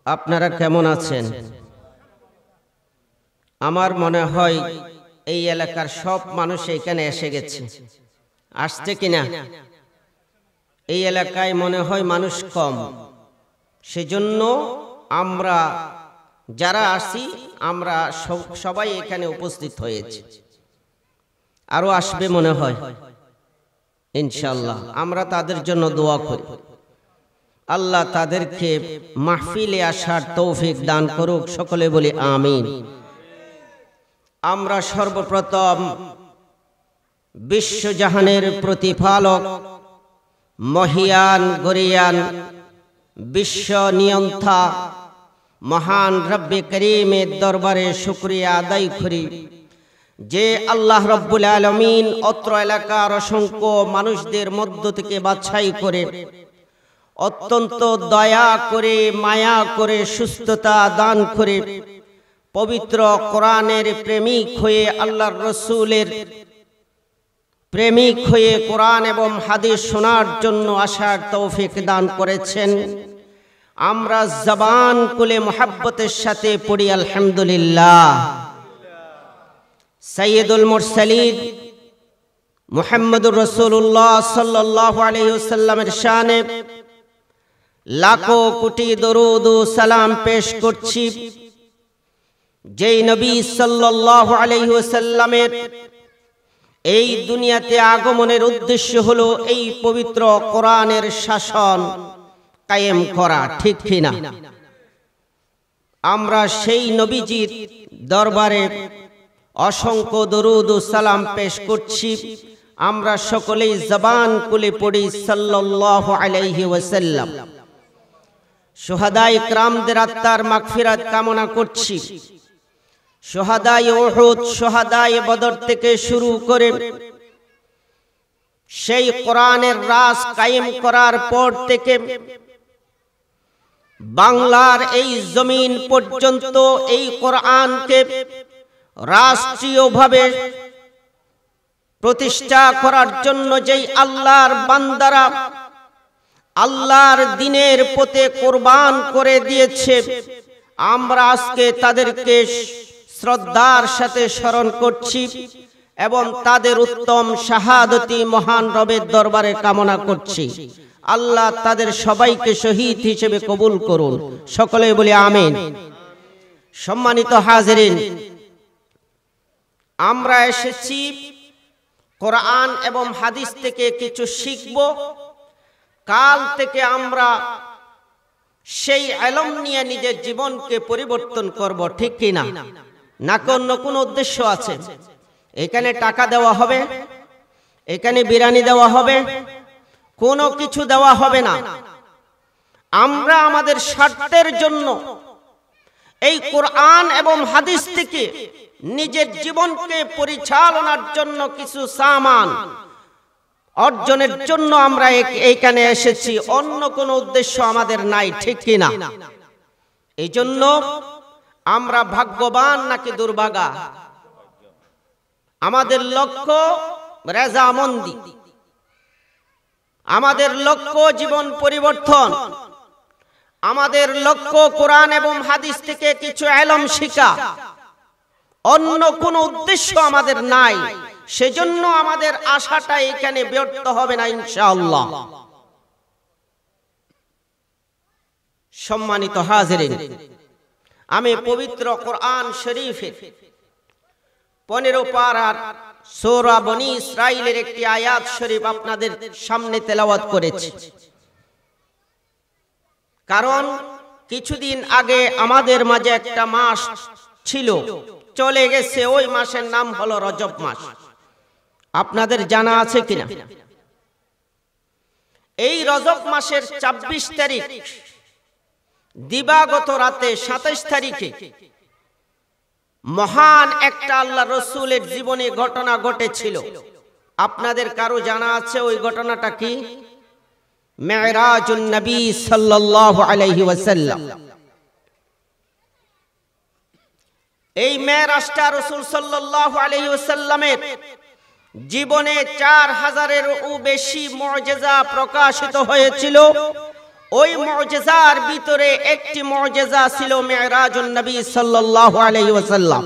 আপনারা কেমন আছেন? আমার মনে হয় এই এলাকার সব মানুষ এখানে এসে গেছে। আসছে কিনা? এই এলাকায় মনে হয় মানুষ কম, সেজন্য আমরা যারা আসি আমরা সবাই এখানে উপস্থিত হয়েছি। আরো আসবে মনে হয় ইনশাআল্লাহ। আমরা তাদের জন্য দোয়া করি, আল্লাহ তাদেরকে মাহফিলে আসার তৌফিক দান করুক। সকলে বলি আমিন। আমরা সর্বপ্রথম বিশ্বজাহানের প্রতিপালক, মহিয়ান গরিয়ান, বিশ্ব নিয়ন্তা মহান রব্বে করিমের দরবারে শুকরিয়া আদায় করি যে আল্লাহ রব্বুল আলামিন অত্র এলাকার অসংখ্য মানুষদের মধ্য থেকে বাছাই করে অত্যন্ত দয়া করে মায়া করে সুস্থতা দান করে পবিত্র কোরআনের প্রেমিক হয়ে আল্লাহর রসুলের প্রেমিক হয়ে কোরআন এবং হাদিস শোনার জন্য আসার তৌফিক দান করেছেন। আমরা জবান খুলে মুহাব্বতের সাথে পড়ি আলহামদুলিল্লাহ। সাইয়্যিদুল মুরসালিন মুহাম্মদুর রাসূলুল্লাহ সাল্লাল্লাহু আলাইহি ওয়াসাল্লামের শানে লাখো কোটি দরুদ ও সালাম পেশ করছি, যেই নবী সাল্লাল্লাহু আলাইহি ওয়াসাল্লামের এই দুনিয়াতে আগমনের উদ্দেশ্য হলো এই পবিত্র কোরআনের শাসন কায়েম করা, ঠিক কিনা? আমরা সেই নবীজির দরবারে অসংখ্য দরুদ ও সালাম পেশ করছি। আমরা সকলেই জবান খুলে পড়ি সাল্লাল্লাহু আলাইহি ওয়াসাল্লাম। শুহাদায়ে কিরামদের আত্মার মাগফিরাত কামনা করছি। শুহাদায়ে উহুদ, শুহাদায়ে বদর থেকে শুরু করে সেই কোরআনের রাজ কায়েম করার পর থেকে বাংলার এই জমিন পর্যন্ত এই কোরআনকে রাষ্ট্রীয়ভাবে প্রতিষ্ঠা করার জন্য যেই আল্লাহর বান্দারা আল্লাহর দ্বীনের পথে কুরবান করে দিয়েছে, আমরা আজকে তাদেরকে শ্রদ্ধার সাথে স্মরণ করছি এবং তাদের উত্তম শাহাদতি মহান রবের দরবারে কামনা করছি। আল্লাহ তাদের সবাইকে শহীদ হিসেবে কবুল করুন। সকলে বলি আমিন। সম্মানিত হাজিরিন, আমরা এসেছি কোরআন এবং হাদিস থেকে কিছু শিখব। কাল থেকে আমরা সেই ইলম নিয়ে নিজের জীবনকে পরিবর্তন করব, ঠিক কিনা? না অন্য কোনো উদ্দেশ্য আছে? এখানে টাকা দেওয়া হবে, এখানে বিরিয়ানি দেওয়া হবে, কোনো কিছু দেওয়া হবে না। আমরা আমাদের স্বার্থের জন্য এই কোরআন এবং হাদিস থেকে নিজের জীবনকে পরিচালনার জন্য কিছু সামান অর্জনের জন্য আমরা এইখানে এসেছি। অন্য কোনো উদ্দেশ্য আমাদের নাই, ঠিক কিনা? এই জন্য আমরা ভাগ্যবান নাকি দুর্ভাগা? আমাদের লক্ষ্য রেজামন্দি, আমাদের লক্ষ্য জীবন পরিবর্তন, আমাদের লক্ষ্য কোরআন এবং হাদিস থেকে কিছু ইলম শিখা। অন্য কোনো উদ্দেশ্য আমাদের নাই। সেজন্য আমাদের আশাটা এখানে ব্যর্থ হবে না ইনশাআল্লাহ। সম্মানিত হাজিরিন, আমি পবিত্র কোরআন শরীফের 15 পারার সূরা বনী ইসরাইলের একটি আয়াত শরীফ আপনাদের সামনে তেলাওয়াত করেছি। কারণ কিছুদিন আগে আমাদের মাঝে একটা মাস ছিল, চলে গেছে। ওই মাসের নাম হলো রজব মাস। আপনাদের জানা আছে কিনা? এই রজব মাসের 26 তারিখ দিবাগত রাতে 27 তারিখে মহান একটা আল্লাহ রসুলের জীবনে ঘটনা ঘটেছিল। আপনাদের কারো জানা আছে ওই ঘটনাটা কি? মেরাজুন নবী সাল্লাল্লাহু আলাইহি ওয়াসাল্লাম। এই মেরাজটা রাসূল সাল্লাল্লাহু আলাইহি ওয়াসাল্লামের জীবনে 4000-এরও বেশি মুজিজা প্রকাশিত হয়েছিল। ওই মুজিজার ভিতরে একটি মুজিজা ছিল মিরাজুন নবী সাল্লাল্লাহু আলাইহি ওয়াসাল্লাম।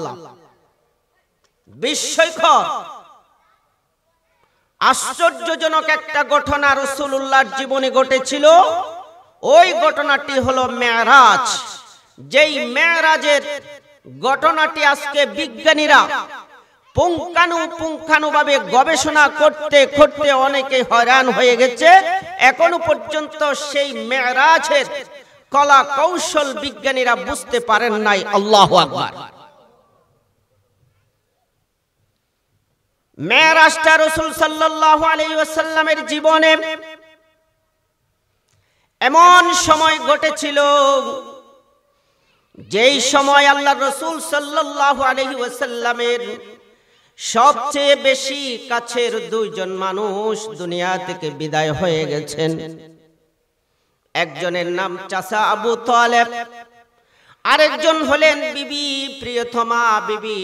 বিস্ময়কর আশ্চর্যজনক একটা ঘটনা রাসূলুল্লাহর জীবনে ঘটেছিল। ওই ঘটনাটি হলো মেরাজ। যেই মেরাজের ঘটনাটি আজকে বিজ্ঞানীরা পুঙ্খানুপুঙ্খানুভাবে গবেষণা করতে করতে অনেকে হয়রান হয়ে গেছে। এখনো পর্যন্ত সেই মেরাজের কলা কৌশল বিজ্ঞানীরা বুঝতে পারেন নাই। আল্লাহু আকবার। মেরাজটা রাসূল সাল্লাল্লাহু আলাইহি ওয়াসাল্লামের জীবনে এমন সময় ঘটেছিল যেই সময় আল্লাহর রাসূল সাল্লাল্লাহু আলাইহি ওয়াসাল্লামের সবচেয়ে বেশি কাছের দুইজন মানুষ দুনিয়া থেকে বিদায় হয়ে গেছেন। একজনের নাম চাচা আবু তালেব, আরেকজন হলেন বিবি প্রিয়তমা বিবি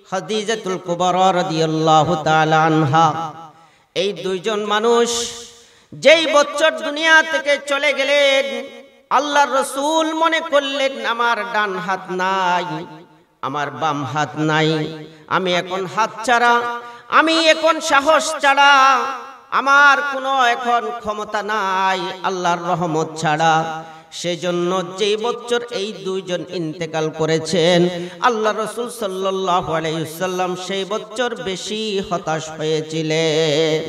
খাদিজাতুল কুবরা রাদিয়াল্লাহু তাআলা আনহা। এই দুইজন মানুষ যেই বছর দুনিয়া থেকে চলে গেলেন, আল্লাহর রাসূল মনে করলেন আমার ডান হাত নাই, আমার বাম হাত নাই, আমি এখন হাত ছাড়া, আমি এখন সাহস ছাড়া, আমার কোনো এখন ক্ষমতা নাই আল্লাহর রহমত ছাড়া। সেজন্য যেই বছর এই দুইজন ইন্তেকাল করেছেন, আল্লাহ রাসূল সাল্লাল্লাহু আলাইহি ওয়াসাল্লাম সেই বছর বেশি হতাশ হয়েছিলেন।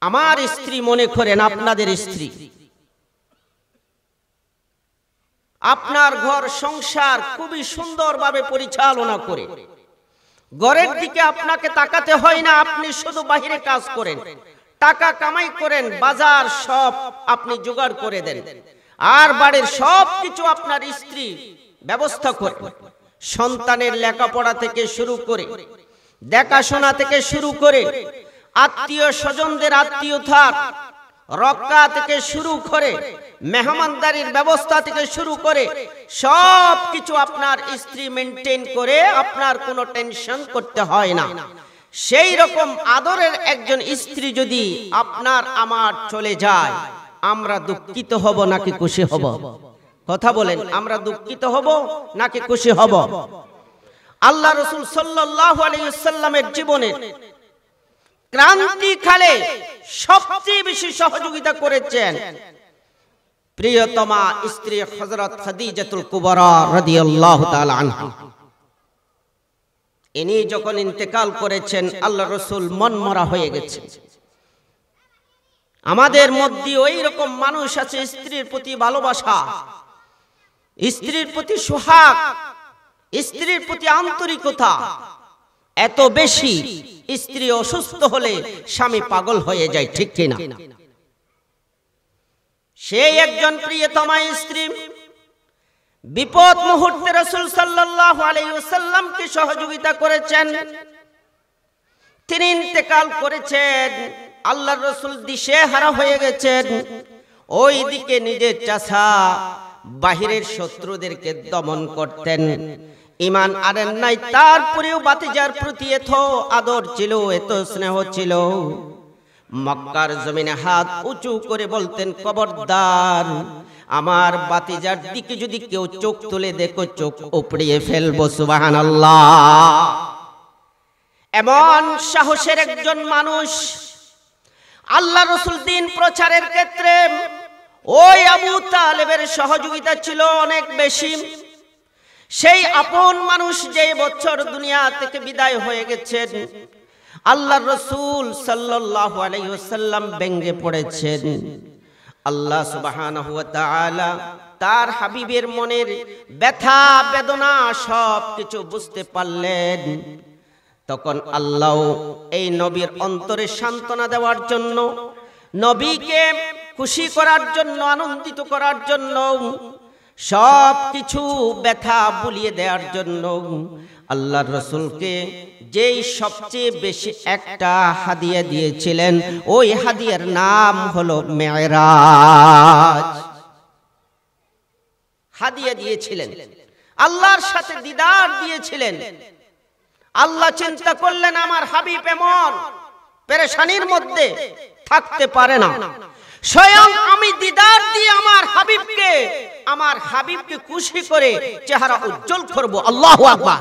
আমার স্ত্রী মনে করেন আপনাদের স্ত্রী, আপনার ঘর সংসার খুবই সুন্দরভাবে পরিচালনা করে, ঘরের দিকে আপনাকে তাকাতে হয় না, আপনি শুধু বাহিরে কাজ করেন, টাকা কামাই করেন, বাজার সব আপনি জোগাড় করে দেন, আর বাড়ির সব কিছু আপনার স্ত্রী ব্যবস্থা করে। সন্তানের লেখাপড়া থেকে শুরু করে, দেখাশোনা থেকে শুরু করে, আত্মীয় স্বজনদের আত্মীয়তার রক্ষা থেকে শুরু করে, মেহমানদারির ব্যবস্থা থেকে শুরু করে সব কিছু আপনার স্ত্রী মেনটেন করে, আপনার কোনো টেনশন করতে হয় না। সেই রকম আদরের একজন স্ত্রী যদি আপনার আমার চলে যায়, আমরা দুঃখিত হব নাকি খুশি হব? কথা বলেন, আমরা দুঃখিত হব নাকি খুশি হব? আল্লাহ রাসূল সাল্লাল্লাহু আলাইহি ওয়াসাল্লামের জীবনে ক্রান্তিকালে সবচেয়ে বেশি সহযোগিতা করেছেন প্রিয়তমা স্ত্রী হযরত খাদিজাতুল কুবরা রাদিয়াল্লাহু তাআলা আনহা। ইনি যখন ইন্তেকাল করেছেন, আল্লাহ রাসূল মনমরা হয়ে গেছে। আমাদের মধ্যে ওই রকম মানুষ আছে, স্ত্রীর প্রতি ভালোবাসা, স্ত্রীর প্রতি সোহাগ, স্ত্রীর প্রতি আন্তরিকতা এত বেশি, স্ত্রী অসুস্থ হলে স্বামী পাগল হয়ে যায়, ঠিক কিনা? সেই একজন প্রিয়তমা স্ত্রী বিপদ মুহূর্তে রাসূল সাল্লাল্লাহু আলাইহি ওয়াসাল্লামকে সহযোগিতা করেছেন। তিনি ইন্তেকাল করেছেন, আল্লাহর রাসূল দিশেহারা হয়ে গেছেন। ওই দিকে নিজের চাচা বাহিরের শত্রুদেরকে দমন করতেন, ঈমান আনেন নাই, তারপরেও ভাতিজার প্রতি এত আদর ছিল, এত স্নেহ ছিল। মক্কার জমিনে হাত উঁচু করে বলতেন, খবরদার আমার ভাতিজার দিকে যদি কেউ চোখ তুলে দেখো, চোখ উপড়িয়ে ফেলবো। সুবহানাল্লাহ। এমন সাহসের একজন মানুষ। আল্লাহ রাসূল দ্বীন প্রচারের ক্ষেত্রে ওই আবু তালেবের সহযোগিতা ছিল অনেক বেশি। সেই আপন মানুষ যে বছর দুনিয়া থেকে বিদায় হয়ে গেছেন, আল্লাহর রাসূল সাল্লাল্লাহু আলাইহি ওয়াসাল্লাম ব্যঙ্গে পড়েছেন। আল্লাহ সুবহানাহু ওয়া তাআলা তার হাবিবের মনের ব্যথা বেদনা সব কিছু বুঝতে পারলেন। তখন আল্লাহ এই নবীর অন্তরে সান্ত্বনা দেওয়ার জন্য, নবীকে খুশি করার জন্য, আনন্দিত করার জন্য, সব কিছু ব্যথা ভুলিয়ে দেওয়ার জন্য আল্লাহর রাসূলকে যেই সবচেয়ে বেশি একটা হাদিয়া দিয়েছিলেন, ওই হাদিয়ার নাম হলো মেরাজ। হাদিয়া দিয়েছিলেন, আল্লাহর সাথে দিদার দিয়েছিলেন। আল্লাহ চিন্তা করলেন আমার হাবিব এমন, পেরেশানির মধ্যে থাকতে পারে না। স্বয়ং আমি দিদার দিয়ে আমার হাবিবকে খুশি করে চেহারা উজ্জ্বল করব। আল্লাহু আকবার।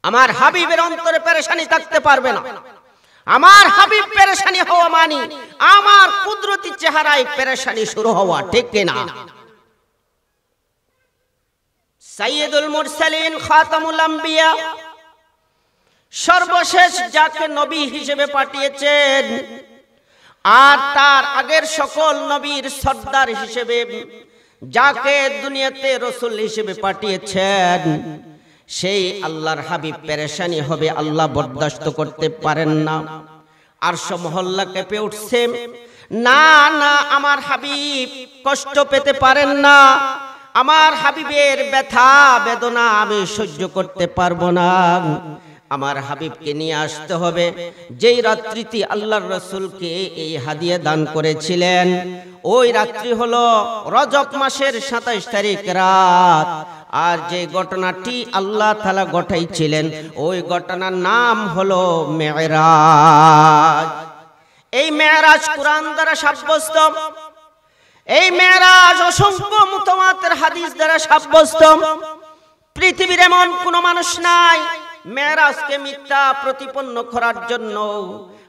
আমার হাবিবের অন্তরে পেরেশানি থাকতে পারবে না। আমার হাবিব পেরেশানি হওয়া মানে আমার কুদরতি চেহারায় পেরেশানি শুরু হওয়া, ঠিক কিনা? সাইয়্যিদুল মুরসালিন খাতামুল আম্বিয়া, সর্বশেষ যাকে নবী হিসেবে পাঠিয়েছেন আর তার আগের সকল নবীর সর্দার হিসেবে যাকে দুনিয়াতে রাসূল হিসেবে পাঠিয়েছেন, সেই আল্লাহর হাবিব পেরেশানি হবে আল্লাহ বরদাস্ত করতে পারেন না। আরশ মহল্লা কেঁপে উঠছে, না না, আমার হাবিব কষ্ট পেতে পারেন না, আমার হাবিবের ব্যথা বেদনা আমি সহ্য করতে পারবো না। আমার হাবিবকে নিয়ে আসতে হবে। যেই রাত্রিতে আল্লাহর রাসূলকে এই হাদিয়া দান করেছিলেন, ওই রাত্রি হলো রজব মাসের 27 তারিখ রাত। আর যে ঘটনাটি আল্লাহ তাআলা ঘটাইছিলেন, ওই ঘটনার নাম হলো মেরাজ। এই মেরাজ কুরআন দ্বারা সাব্যস্ত, এই মেরাজ অসংখ্য মুতাওয়াতির হাদিস দ্বারা সাব্যস্ত। পৃথিবীর এমন কোন মানুষ নাই মেরাজকে মিথ্যা প্রতিপন্ন করার জন্য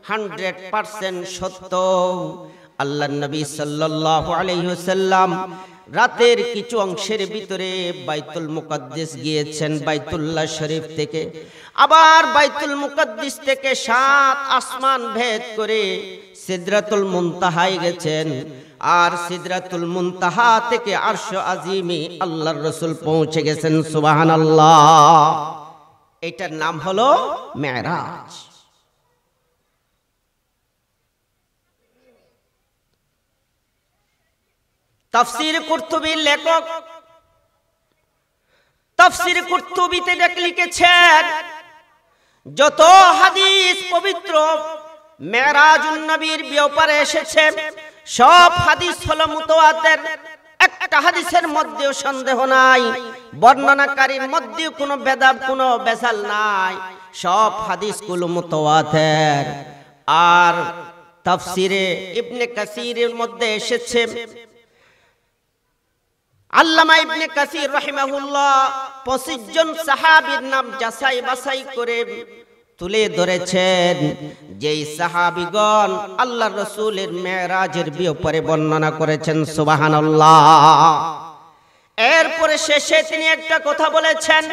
100% সত্য। আল্লাহর নবী সাল্লাল্লাহু আলাইহি ওয়াসাল্লাম রাতের কিছু অংশের ভিতরে বাইতুল মুকাদ্দিস গিয়েছেন, বাইতুল্লাহ শরীফ থেকে। আবার বাইতুল মুকাদ্দিস থেকে 7 আসমান ভেদ করে সিদরাতুল মুনতাহায় গেছেন। আর সিদরাতুল মুনতাহা থেকে আরশ আজিমে আল্লাহর রাসূল পৌঁছে গেছেন। সুবহানাল্লাহ। এটার নাম হলো মেরাজ। তাফসীর কুরতুবীর লেখক তাফসীর কুরতুবীতে লিখেছেন, যত হাদিস পবিত্র মেরাজুন নবীর ব্যাপারে এসেছে সব হাদিস হলো মুতাওয়াতির। একটা হাদিসের মধ্যেও সন্দেহ নাই, বর্ণনাকারীর মধ্যেও কোনো ভেদাভ কোনো বেজাল নাই, সব হাদিসগুলো মুতাওয়াতির। আর তাফসীরে ইবনে কাসিরের মধ্যে এসেছে, আল্লামা ইবনে কাসির রাহিমাহুল্লাহ 25 জন সাহাবীর নাম যাচাই বাছাই করে তুলে ধরেছেন, যেই সাহাবীগণ আল্লাহর রাসূলের মেরাজের ব্যাপারে বর্ণনা করেছেন। সুবহানাল্লাহ। এরপরে শেষে তিনি একটা কথা বলেছেন,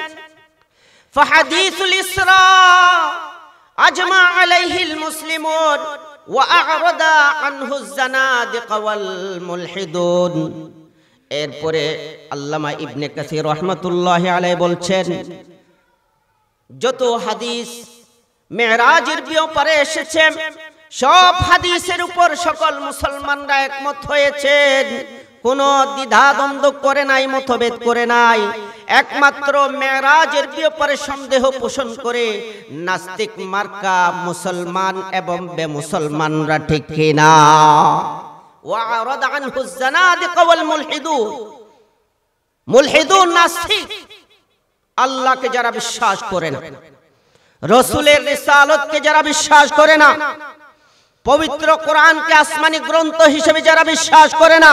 ফাহাদিসুল ইসরা আজমা আলাইহিল মুসলিমুন ওয়া আ'রাদা আনহু যানাদিকা ওয়াল মুলহিদুন। এরপরে আল্লামা ইবনে কাসির রাহমাতুল্লাহি আলাইহি বলছেন, যত হাদিস মেরাজের ব্যাপারে এসেছে সব হাদিসের উপর সকল মুসলমানরা একমত হয়েছেন, কোনো দ্বিধাদ্বন্দ্ব করে নাই, মতভেদ করে নাই। একমাত্র মেরাজের ব্যাপারে সন্দেহ পোষণ করে নাস্তিক মার্কা মুসলমান এবং বেমুসলমানরা, ঠিক কিনা? ওয়া'রাদা আনহু যানাদিকা ওয়াল মুলহিদুন। মুলহিদুন নাস্তিক, আল্লাহকে যারা বিশ্বাস করে না, রাসূলের রিসালাতকে যারা বিশ্বাস করে না, পবিত্র কোরআনকে আসমানি গ্রন্থ হিসেবে যারা বিশ্বাস করে না,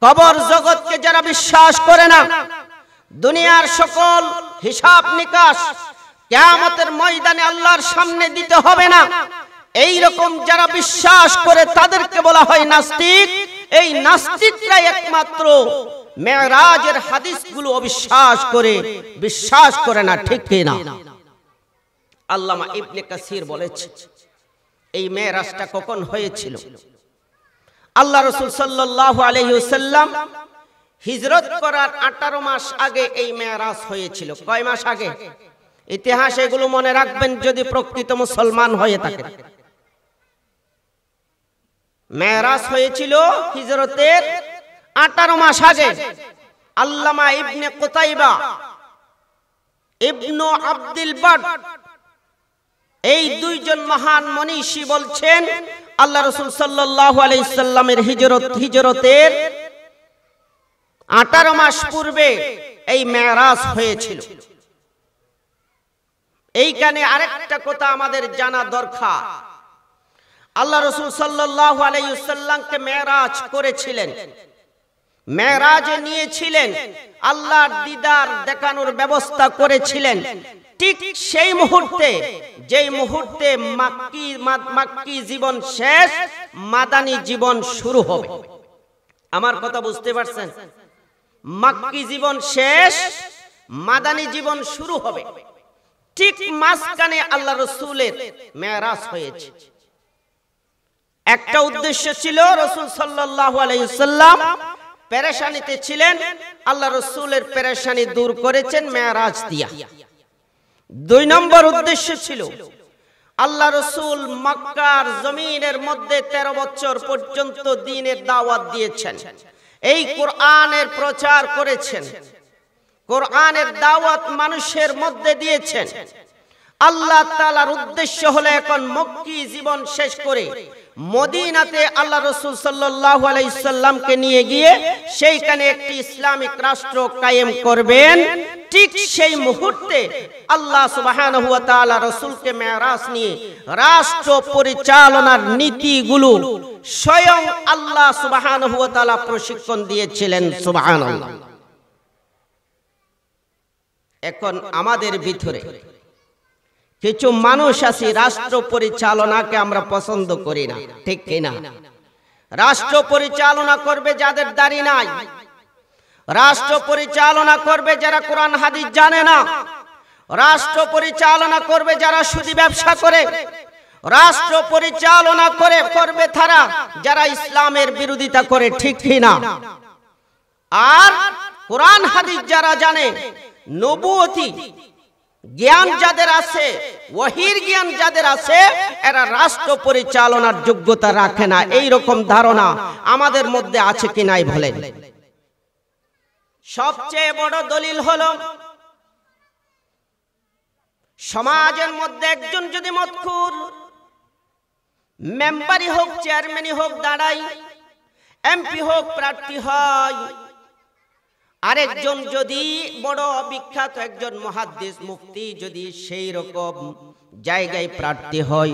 কবর জগৎকে যারা বিশ্বাস করে না, দুনিয়ার সকল হিসাব নিকাশ কিয়ামতের ময়দানে আল্লাহর সামনে দিতে হবে না, এই রকম যারা বিশ্বাস করে তাদেরকে বলা হয় নাস্তিক। এই নাস্তিকরা একমাত্র মেরাজের হাদিসগুলো অবিশ্বাস করে, বিশ্বাস করে না, ঠিক কিনা? আল্লামা ইবনে কাসির বলেছে, এই মেরাজটা কখন হয়েছিল? আল্লাহ রাসূল সাল্লাল্লাহু আলাইহি ওয়াসাল্লাম হিজরত করার 18 মাস আগে এই মেরাজ হয়েছিল। কয় মাস আগে? ইতিহাস এগুলো মনে রাখবেন যদি প্রকৃত মুসলমান হয়ে থাকেন। মেরাজ হয়েছিল হিজরতের 18 মাস আগে। আল্লামা ইবনে কুতাইবা, ইবনু আব্দুল বার, এই দুইজন মহান মনীষী বলছেন আল্লাহ রাসূল সাল্লাল্লাহু আলাইহি সাল্লামের হিজরতের 18 মাস পূর্বে এই মেরাজ হয়েছিল। এইখানে আরেকটা কথা আমাদের জানা দরকার। আল্লাহ রাসূল সাল্লাল্লাহু আলাইহি ওয়াসাল্লামকে মেরাজ করেছিলেন, মেরাজে নিয়েছিলেন, আল্লাহর দিদার দেখানোর ব্যবস্থা করেছিলেন। ঠিক সেই মুহূর্তে, যেই মুহূর্তে মাক্কি জীবন শেষ, মাদানী জীবন শুরু হবে। আমার কথা বুঝতে পারছেন? মাক্কি জীবন শেষ, মাদানী জীবন শুরু হবে। ঠিক মাঝখানে আল্লাহ রাসূলের মেরাজ হয়েছে। একটা উদ্দেশ্য ছিল, রাসূল সাল্লাল্লাহু আলাইহি ওয়াসাল্লাম পেরেশানিতে ছিলেন, আল্লাহ রাসূলের পেরেশানি দূর করেছেন মেরাজ দিয়া। 2 নম্বর উদ্দেশ্য ছিল, আল্লাহ রাসূল মক্কার জমিনের মধ্যে 13 বছর পর্যন্ত দ্বীনের দাওয়াত দিয়েছেন, এই কোরআনের প্রচার করেছেন, কোরআনের দাওয়াত মানুষের মধ্যে দিয়েছেন। আল্লাহ তাআলার উদ্দেশ্য হলো এখন মক্কি জীবন শেষ করে মদিনাতে আল্লাহ রাসূল সাল্লাল্লাহু আলাইহি সাল্লামকে নিয়ে গিয়ে সেইখানে একটি ইসলামিক রাষ্ট্র কায়েম করবেন। ঠিক সেই মুহূর্তে আল্লাহ সুবহানাহু ওয়া তাআলা রাসূলকে মেরাজ নিয়ে রাষ্ট্র পরিচালনার নীতিগুলো স্বয়ং আল্লাহ সুবহানাহু ওয়া তাআলা প্রশিক্ষণ দিয়েছিলেন। সুবহানাল্লাহ। এখন আমাদের ভিতরে কিছু মানুষ আছে, রাষ্ট্র পরিচালনাকে আমরা পছন্দ করি না, ঠিক কিনা? রাষ্ট্র পরিচালনা করবে যাদের দাড়ি নাই, রাষ্ট্র পরিচালনা করবে যারা কোরআন হাদিস জানে না, রাষ্ট্র পরিচালনা করবে যারা সুদী ব্যবসা করে, রাষ্ট্র পরিচালনা করবে তারা যারা ইসলামের বিরোধিতা করে, ঠিক কিনা? আর কোরআন হাদিস যারা জানে, নবুয়তি জ্ঞান যাদের আছে, ওয়াহির জ্ঞান যাদের আছে, এরা রাষ্ট্র পরিচালনার যোগ্যতা রাখে না। এই রকম ধারণা আমাদের মধ্যে আছে কি নাই বলেন? সবচেয়ে বড় দলিল হলো, সমাজের মধ্যে একজন যদি মদখুর, মেম্বারই হোক, চেয়ারম্যানই হোক দাঁড়াই, এমপি হোক প্রার্থী হয়, আরেকজন যদি বড় বিখ্যাত একজন মুহাদ্দিস মুফতি যদি সেই রকম জায়গায় প্রার্থী হয়,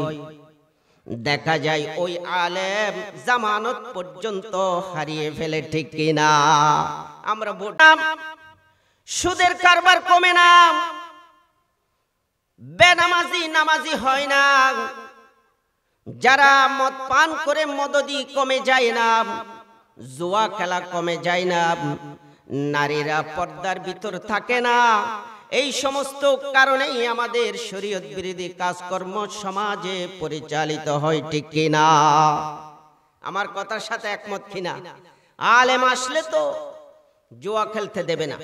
দেখা যায় ওই আলেম জামানত পর্যন্ত হারিয়ে ফেলে, ঠিক কিনা? আমরা বলতাম সুদের কারবার কমে না, বেনামাজি নামাজি হয় না, যারা মদ পান করে মদদি কমে যায় না, জুয়া খেলা কমে যায় না, নারীরা পর্দার ভিতর থাকে না। এই সমস্ত কারণেই আমাদের শরীয়ত বিরোধী কাজকর্ম সমাজে পরিচালিত হয়, ঠিক কিনা? আমার কথার সাথে একমত কিনা? আলেম আসলে তো জুয়া খেলতে দেবে না,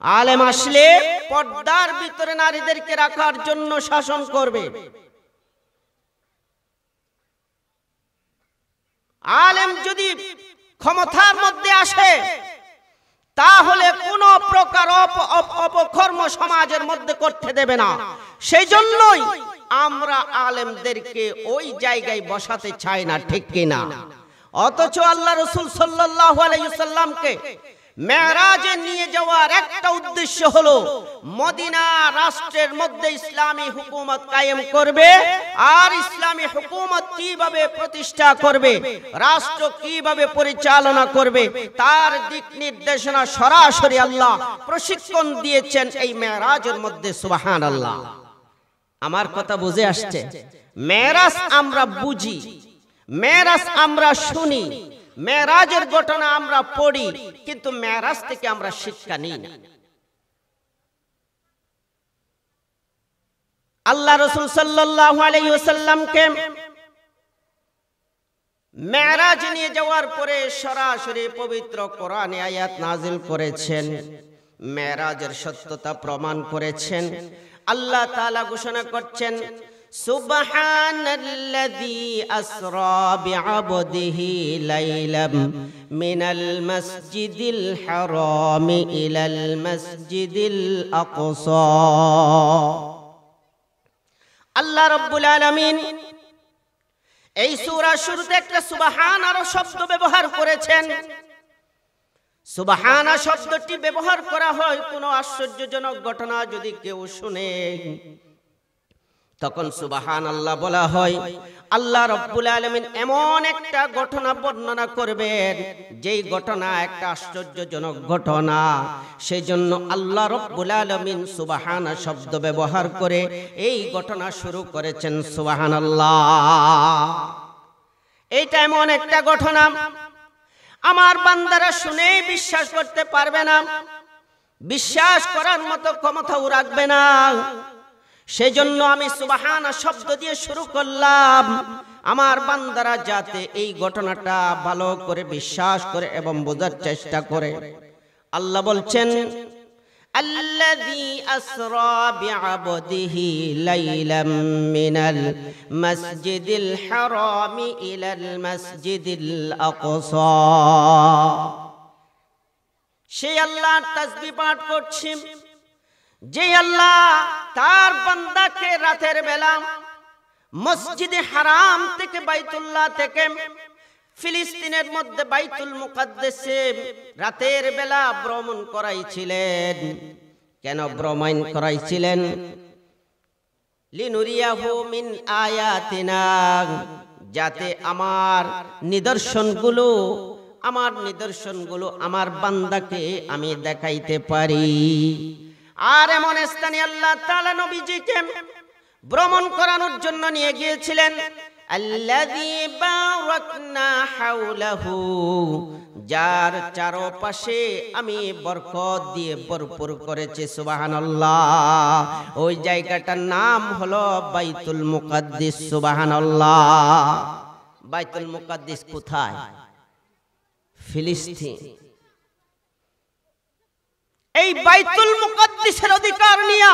আলেম আসলে পর্দার ভিতরে নারীদেরকে রাখার জন্য শাসন করবে। আলেম যদি ক্ষমতার মধ্যে আসে, তাহলে কোন প্রকার অপকর্ম সমাজের মধ্যে করতে দেবে না। সেই জন্যই আমরা আলেমদেরকে ওই জায়গায় বসাতে চাই না, ঠিক কিনা? অথচ আল্লাহ রাসূল সাল্লাল্লাহু আলাইহি ওয়াসাল্লামকে মেরাজে নিয়ে যাওয়ার একটা উদ্দেশ্য হলো মদিনা রাষ্ট্রের মধ্যে ইসলামী হুকুমত কায়েম করবে। আর ইসলামী হুকুমত কিভাবে প্রতিষ্ঠা করবে, রাষ্ট্র কিভাবে পরিচালনা করবে, তার দিক নির্দেশনা সরাসরি আল্লাহ প্রশিক্ষণ দিয়েছেন এই মেরাজের মধ্যে। সুবহানাল্লাহ। আমার কথা বুঝে আসছে? মেরাজ আমরা বুঝি, মেরাজ আমরা শুনি, মেরাজের ঘটনা আমরা পড়ি, কিন্তু মেরাজ থেকে আমরা শিক্ষা নিই না। আল্লাহ রাসূল সাল্লাল্লাহু আলাইহি ওয়াসাল্লামকে মেরাজ নিয়ে যাওয়ার পরে সরাসরি পবিত্র কোরআনে আয়াত নাজিল করেছেন, মেরাজের সত্যতা প্রমাণ করেছেন। আল্লাহ তাআলা ঘোষণা করছেন, সুবহানাল্লাযী আসরা বিআবদিহি লাইলাম মিনাল মাসজিদিল হারামি ইলাল মাসজিদিল আকসা। আল্লাহ রাব্বুল আলামিন এই সূরার শুরুতে একটা সুবহান আর শব্দ ব্যবহার করেছেন। সুবহানা শব্দটি ব্যবহার করা হয় কোনো আশ্চর্যজনক ঘটনা যদি কেউ শুনে, তখন সুবহানাল্লাহ বলা হয়। আল্লাহ রাব্বুল আলামিন এমন একটা ঘটনা বর্ণনা করবেন, যেই ঘটনা একটা আশ্চর্যজনক ঘটনা, সেজন্য আল্লাহ রাব্বুল আলামিন সুবহানা শব্দ ব্যবহার করে এই ঘটনা শুরু করেছেন। সুবহানাল্লাহ। এইটা এমন একটা ঘটনা আমার বান্দারা শুনে বিশ্বাস করতে পারবে না, বিশ্বাস করার মতো ক্ষমতাও রাখবে না। সেজন্য আমি সুবহানা শব্দ দিয়ে শুরু করলাম, আমার বান্দারা যাতে এই ঘটনাটা ভালো করে বিশ্বাস করে এবং বোঝার চেষ্টা করে। আল্লাহ বলছেন, আল্লাযী আসরা বিআবদিহি লাইলাম মিনাল মাসজিদিল হারামি ইলাল মাসজিদিল আকসা। সেই আল্লাহর তাসবিহ পাঠ করছি, যে আল্লাহ তার বান্দাকে রাতের বেলা মসজিদে হারাম থেকে বাইতুল্লাহ থেকে ফিলিস্তিনের মধ্যে বাইতুল মুকাদ্দাসে রাতের বেলা ভ্রমণ করাইছিলেন। কেন ভ্রমণ করাইছিলেন? লিনুরিয়াহু মিন আয়াতিনা, যাতে আমার নিদর্শনগুলো আমার বান্দাকে আমি দেখাইতে পারি। আর এমন স্থানে আল্লাহ তাআলা নবীজিকে ভ্রমণ করানোর জন্য নিয়ে গিয়েছিলেন। আল্লাযী বারাকনা হাওলাহু, যার চারপাশে আমি বরকত দিয়ে ভরপুর করেছি। সুবহানাল্লাহ। ওই জায়গাটার নাম হলো বাইতুল মুকাদ্দিস। সুবহানাল্লাহ। বাইতুল মুকাদ্দিস কোথায়? ফিলিস্তিন। এই বাইতুল মুকাদ্দিসের অধিকার নিয়ে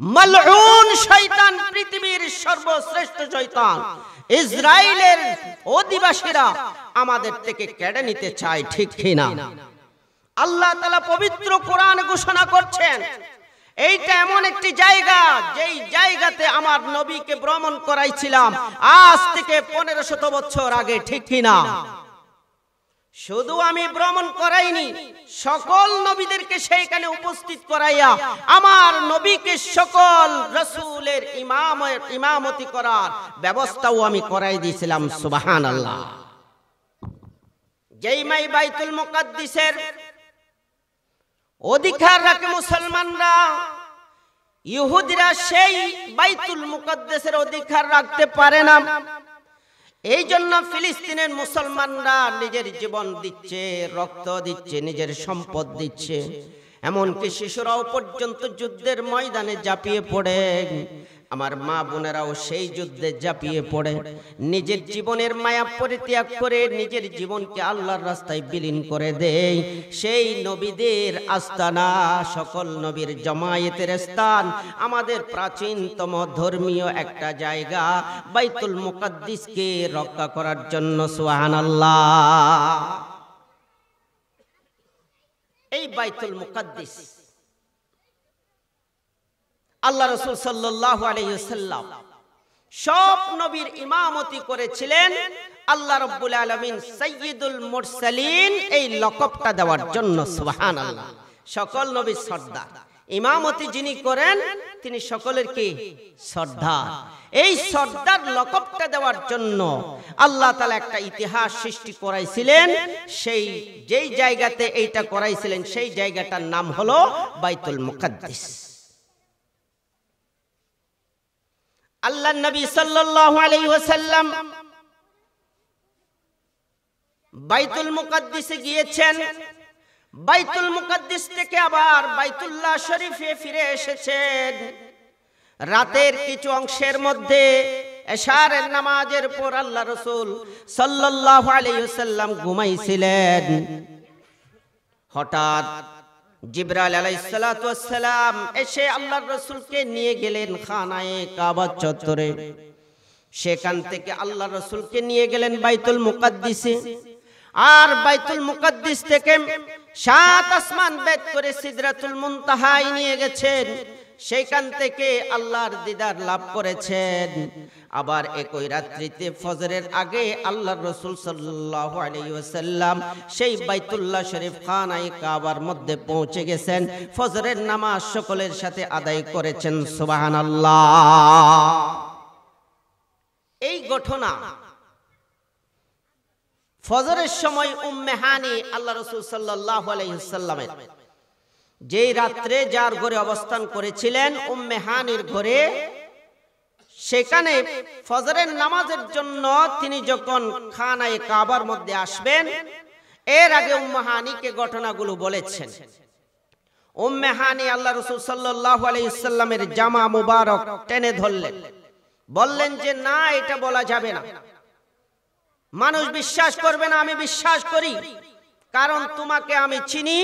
মালউন শয়তান, পৃথিবীর সর্বশ্রেষ্ঠ শয়তান ইসরায়েলের অধিবাসীরা আমাদের থেকে কেড়ে নিতে চায়, ঠিক কিনা? আল্লাহ তাআলা পবিত্র কোরআনে ঘোষণা করছেন, এইটা এমন একটি জায়গা, যেই জায়গাতে আমার নবীকে ভ্রমণ করাইছিলাম আজ থেকে 1500 বছর আগে, ঠিক কিনা? শুধু আমি ভ্রমণ করাইনি, সকল নবীদেরকে সেইখানে উপস্থিত করাইয়া আমার নবীকে সকল রাসূলের ইমামতি করার ব্যবস্থাও আমি করাই দিয়েছিলাম। সুবহানাল্লাহ। যেই মাই বাইতুল মুকাদ্দিসের অধিকার রাখে মুসলমানরা, ইহুদিরা সেই বাইতুল মুকাদ্দাসের অধিকার রাখতে পারে না। এই জন্য ফিলিস্তিনের মুসলমানরা নিজের জীবন দিচ্ছে, রক্ত দিচ্ছে, নিজের সম্পদ দিচ্ছে, এমনকি শিশুরাও পর্যন্ত যুদ্ধের ময়দানে ঝাঁপিয়ে পড়ে। আমার মা বোনেরাও সেই যুদ্ধে ঝাঁপিয়ে পড়ে, নিজের জীবনের মায়া পরিত্যাগ করে নিজের জীবনকে আল্লাহর রাস্তায় বিলীন করে দেয়। সেই নবীদের আস্তানা, সকল নবীর জমায়েতের স্থান, আমাদের প্রাচীনতম ধর্মীয় একটা জায়গা বাইতুল মুকাদ্দিসকে রক্ষা করার জন্য। সুবহানাল্লাহ। এই বাইতুল মুকাদ্দিস আল্লাহ রাসূল সাল্লাল্লাহু আলাইহি ওয়াসাল্লাম সব নবীর ইমামতি করেছিলেন। আল্লাহ রাব্বুল আলামিন সাইয়্যিদুল মুরসালিন এই লকবটা দেওয়ার জন্য। সুবহানাল্লাহ। সকল নবীর সর্দার, ইমামতি যিনি করেন তিনি সকলের কি? সর্দার। এই সর্দার লকবটা দেওয়ার জন্য আল্লাহ তাআলা একটা ইতিহাস সৃষ্টি করাইছিলেন। সেই যেই জায়গাতে এইটা করাইছিলেন সেই জায়গাটার নাম হলো বাইতুল মুকাদ্দিস। আল্লাহর নবী সাল্লাল্লাহু আলাইহি ওয়াসাল্লাম বাইতুল মুকাদ্দিসে গিয়েছেন, বাইতুল মুকাদ্দিস থেকে আবার বাইতুল্লাহ শরীফে ফিরে এসেছেন। রাতের কিছু অংশের মধ্যে এশারের নামাজের পর আল্লাহ রাসূল সাল্লাল্লাহু আলাইহি ওয়াসাল্লাম ঘুমাইছিলেন। হঠাৎ জিবরাইল আলাইহিস সালাতু ওয়াস সালাম এসে আল্লাহর রাসূলকে নিয়ে গেলেন খানায়ে কাবা চত্বরে। সেখান থেকে আল্লাহর রাসূলকে নিয়ে গেলেন বাইতুল মুকাদ্দিসে। আর বাইতুল মুকাদ্দিস থেকে 7 আসমান ভেদ করে সিদরাতুল মুনতাহায় নিয়ে গেছেন। সেইখান থেকে আল্লাহর দিদার লাভ করেছেন। আবার একই রাত্রিতে ফজরের আগে আল্লাহর রাসূল সাল্লাল্লাহু আলাইহি ওয়াসাল্লাম সেই বাইতুল্লাহ শরীফ খানায়ে কাবার মধ্যে পৌঁছে গেছেন। ফজরের নামাজ সকলের সাথে আদায় করেছেন, সুবহানাল্লাহ। এই ঘটনা ফজরের সময় উম্মে হানি আল্লাহ রাসূল সাল্লাল্লাহু আলাইহি ওয়াসাল্লামের যেই রাত্রে যার ঘরে অবস্থান করেছিলেন, উম্মে হানির ঘরে, সেখানে ফজরের নামাজের জন্য তিনি যখন খানায়ে কাবার মধ্যে আসবেন, এর আগে উম্মে হানিকে ঘটনাগুলো বলেছেন। উম্মে হানি আল্লাহ রাসূল সাল্লাল্লাহু আলাইহি ওয়াসাল্লামের জামা মুবারক টেনে ধরলেন, বললেন যে না, এটা বলা যাবে না, মানুষ বিশ্বাস করবে না, আমি বিশ্বাস করি, কারণ তোমাকে আমি চিনি,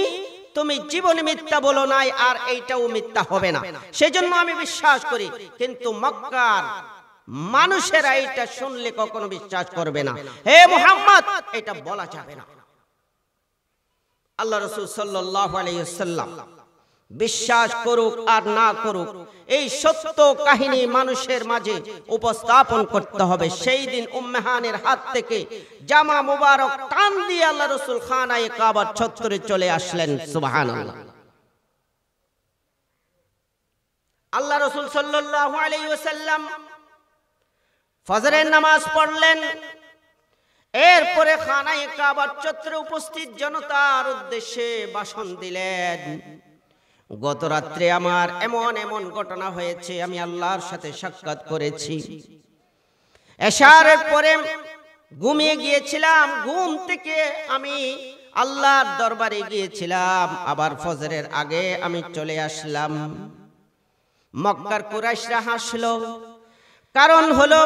তুমি জীবনে মিথ্যা বলো নাই, আর এইটাও মিথ্যা হবে না, সেজন্য আমি বিশ্বাস করি। কিন্তু মক্কার মানুষেরা এটা শুনলে কখনো বিশ্বাস করবে না। হে মুহাম্মদ, এটা বলা যাবে না। আল্লাহ রাসূল সাল্লাল্লাহু আলাইহি ওয়াসাল্লাম বিশ্বাস করুক আর না করুক, এই সত্য কাহিনী মানুষের মাঝে উপস্থাপন করতে হবে। সেই দিন উম্মে হানির হাত থেকে জামা মুবারক টান দিয়ে আল্লাহ রাসূল খানায়ে কাবার চত্বরে চলে আসলেন, সুবহানাল্লাহ। আল্লাহ রাসূল সাল্লাল্লাহু আলাইহি ওয়াসাল্লাম ফজরের নামাজ পড়লেন, এরপরে খানায়ে কাবার চত্বরে উপস্থিত জনতার উদ্দেশ্যে ভাষণ দিলেন। গত রাত্রে আমার এমন এমন ঘটনা হয়েছে, আমি আল্লাহর সাথে সাক্ষাৎ করেছি। এশারের পরে ঘুমিয়ে গিয়েছিলাম, ঘুম থেকে আমি আল্লাহর দরবারে গিয়েছিলাম, আবার ফজরের আগে আমি চলে আসলাম। মক্কার কুরাইশরা হাসলো, কারণ হলো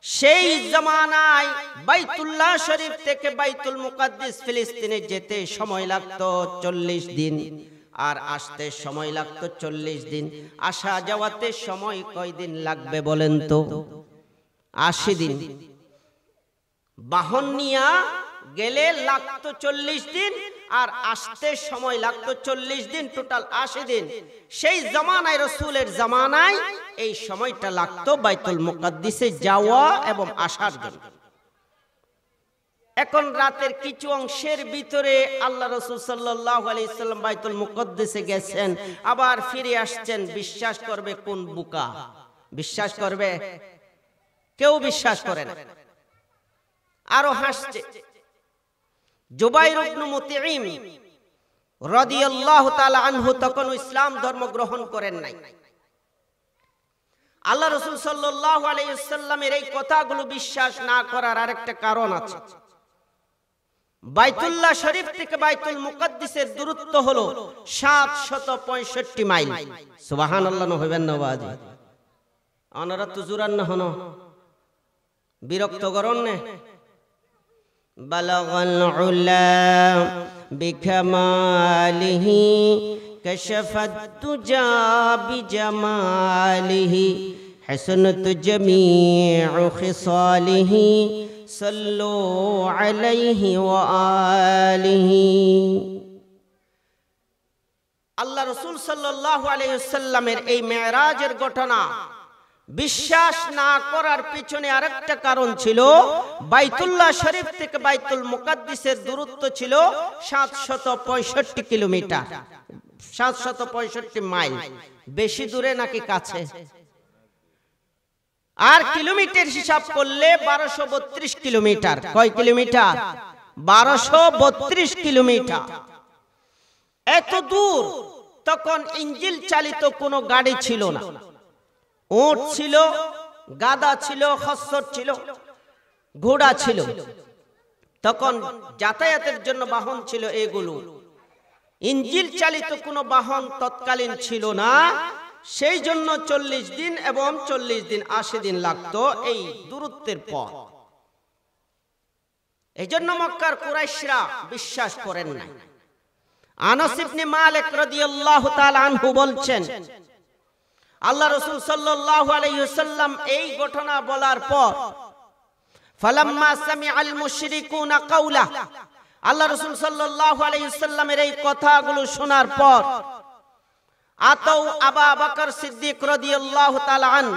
সেই জামানায় বাইতুল্লাহ শরীফ থেকে বাইতুল মুকাদ্দিস ফিলিস্তিনে যেতে সময় লাগতো 40 দিন, আর আসতে সময় লাগতো 40 দিন। আসা যাওয়াতে সময় কয়দিন লাগবে বলেন তো? 80 দিন। বাহন নিয়া গেলে লাগতো 40 দিন, আর আসতে সময় লাগতো 40 দিন, টোটাল 80 দিন। সেই জামানায়, রাসূলের জামানায়, এই সময়টা লাগতো বাইতুল মুকাদ্দিসে যাওয়া এবং আসার জন্য। এখন রাতের কিছু অংশের ভিতরে আল্লাহ রাসূল সাল্লাল্লাহু আলাইহি ওয়াসাল্লাম বাইতুল মুকাদ্দিসে গেছেন, আবার ফিরে আসছেন। বিশ্বাস করবে কোন বুকা? বিশ্বাস করবে? কেউ বিশ্বাস করে না, আরো হাসছে। জুবাইর ইবনে মুতঈম রাদিয়াল্লাহু তাআলা আনহু তখন ইসলাম ধর্ম গ্রহণ করেন নাই। আল্লাহ রাসূল সাল্লাল্লাহু আলাইহি ওয়াসাল্লামের এই কথাগুলো বিশ্বাস না করার আরেকটা কারণ আছে। বাইতুল্লাহ শরীফ থেকে বাইতুল মুকাদ্দিসের দূরত্ব হলো 765 মাইল। সুবহানাল্লাহ হইবেন না বাজি? আপনারা তো জুরান না হন, বিরক্ত করন না। বালাগাল উলা বিকামালিহি কাশাফাত তুজা বিজামালিহি হাসানাত জামিউ খিসালিহি সাল্লু আলাইহি ওয়া আলিহি। আল্লাহ রাসূল সাল্লাল্লাহু আলাইহি ওয়াসাল্লামের এই মেরাজের ঘটনা বিশ্বাস না করার পিছনে আরেকটা কারণ ছিল। বাইতুল্লাহ শরীফ থেকে বাইতুল মুকাদ্দিসের দূরত্ব ছিল 765 কিলোমিটার, 765 মাইল। বেশি দূরে নাকি কাছে? আর কিলোমিটার হিসাব করলে 1232 কিলোমিটার। কয় কিলোমিটার? 1232 কিলোমিটার। এত দূর। তখন ইঞ্জিল চালিত কোনো গাড়ি ছিল না, উট ছিল, গাধা ছিল, খচ্চর ছিল, ঘোড়া ছিল। তখন যাতায়াতের জন্য বাহন ছিল এগুলো। ইঞ্জিল চালিত কোনো বাহন তৎকালীন ছিল না। সেই জন্য 40 দিন এবং 40 দিন 80 দিন লাগতো এই দূরত্বের পর। এই জন্য মক্কার কুরাইশরা বিশ্বাস করেন না। আনাস ইবনে মালিক রাদিয়াল্লাহু তাআলা আনহু বলছেন, আল্লাহ রাসূল সাল্লাল্লাহু আলাইহি ওয়াসাল্লাম এই ঘটনা বলার পর, ফালাম্মা সামিআল মুশরিকুনা কাওলা, আল্লাহ রাসূল সাল্লাল্লাহু আলাইহি ওয়াসাল্লামের এই কথাগুলো শোনার পর আতাউ আবু বকর সিদ্দিক রাদিয়াল্লাহু তাআলা আন,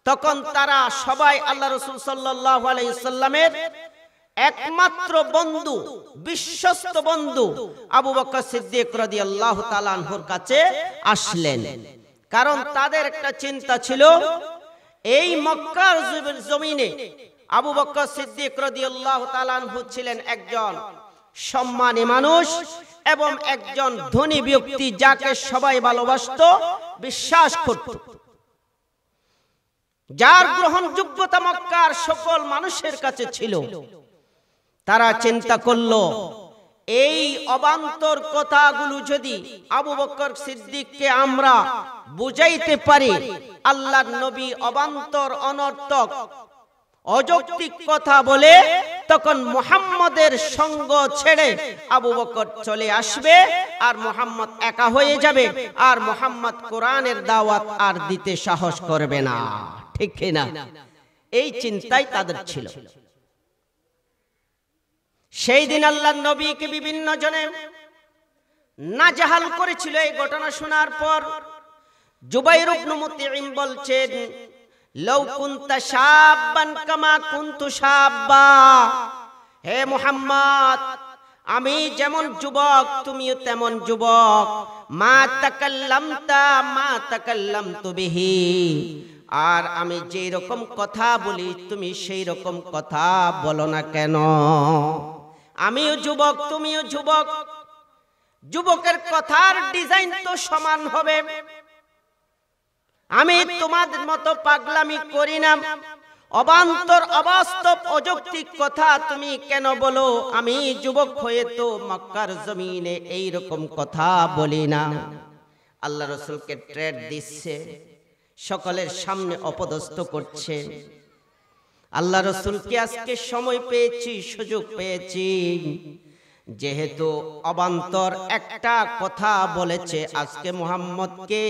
তখন তারা সবাই আল্লাহ রাসূল সাল্লাল্লাহু আলাইহি সাল্লামের একমাত্র বন্ধু, বিশ্বস্ত বন্ধু আবু বকর সিদ্দিক রাদিয়াল্লাহু তাআলা আনহুর কাছে আসলেন। কারণ তাদের একটা চিন্তা ছিল, এই মক্কার জমিনে আবু বকর সিদ্দিক রাদিয়াল্লাহু তাআলা আনহু ছিলেন একজন সম্মানী মানুষ এবং একজন ধনী ব্যক্তি, যাকে সবাই ভালোবাসত, বিশ্বাস করত, যার গ্রহণযোগ্যতা মক্কার সকল মানুষের কাছে ছিল। তারা চিন্তা করলো, এই অবান্তর কথাগুলো যদি আবু বকর সিদ্দিককে আমরা বুঝাইতে পারি, আল্লাহর নবী অবান্তর অনর্থক অযৌক্তিক কথা বলে, তখন মুহাম্মদের সঙ্গ ছেড়ে আবু বকর চলে আসবে আর মুহাম্মদ একা হয়ে যাবে, আর মুহাম্মদ কোরআনের দাওয়াত আর দিতে সাহস করবে না। ঠিক কিনা? এই চিন্তাই তাদের ছিল। সেই দিন আল্লাহর নবীকে বিভিন্ন জনে নাজাহাল করেছিল। এই ঘটনা শোনার পর জুবাইর ইবনে মুতঈম বলছেন, লাউ কুনতা শাব্বান কামা কুনতু শাব্বা, হে মুহাম্মদ, আমি যেমন যুবক তুমিও তেমন যুবক, মা তাকাল্লামতা মা তাকাল্লামতু বিহি, আর আমি যেই রকম কথা বলি তুমি সেই রকম কথা বলো না কেন? আমিও যুবক তুমিও যুবক, যুবকের কথার ডিজাইন তো সমান হবে। আমি তোমাদের মতো পাগলামি করি না, অবান্তর অবাস্তব অযৌক্তিক কথা তুমি কেন বলো? আমি যুবক হয়ে তো মক্কার জমিনে এই রকম কথা বলি না। আল্লাহ রাসূলকে ট্রেড দিচ্ছে, সকলের সামনে অপদস্থ করছে। আল্লাহ রাসূলকে আজকে সময় পেয়েছি, সুযোগ পেয়েছি, যেহেতু অবান্তর একটা কথা বলেছে, আজকে মুহাম্মদকে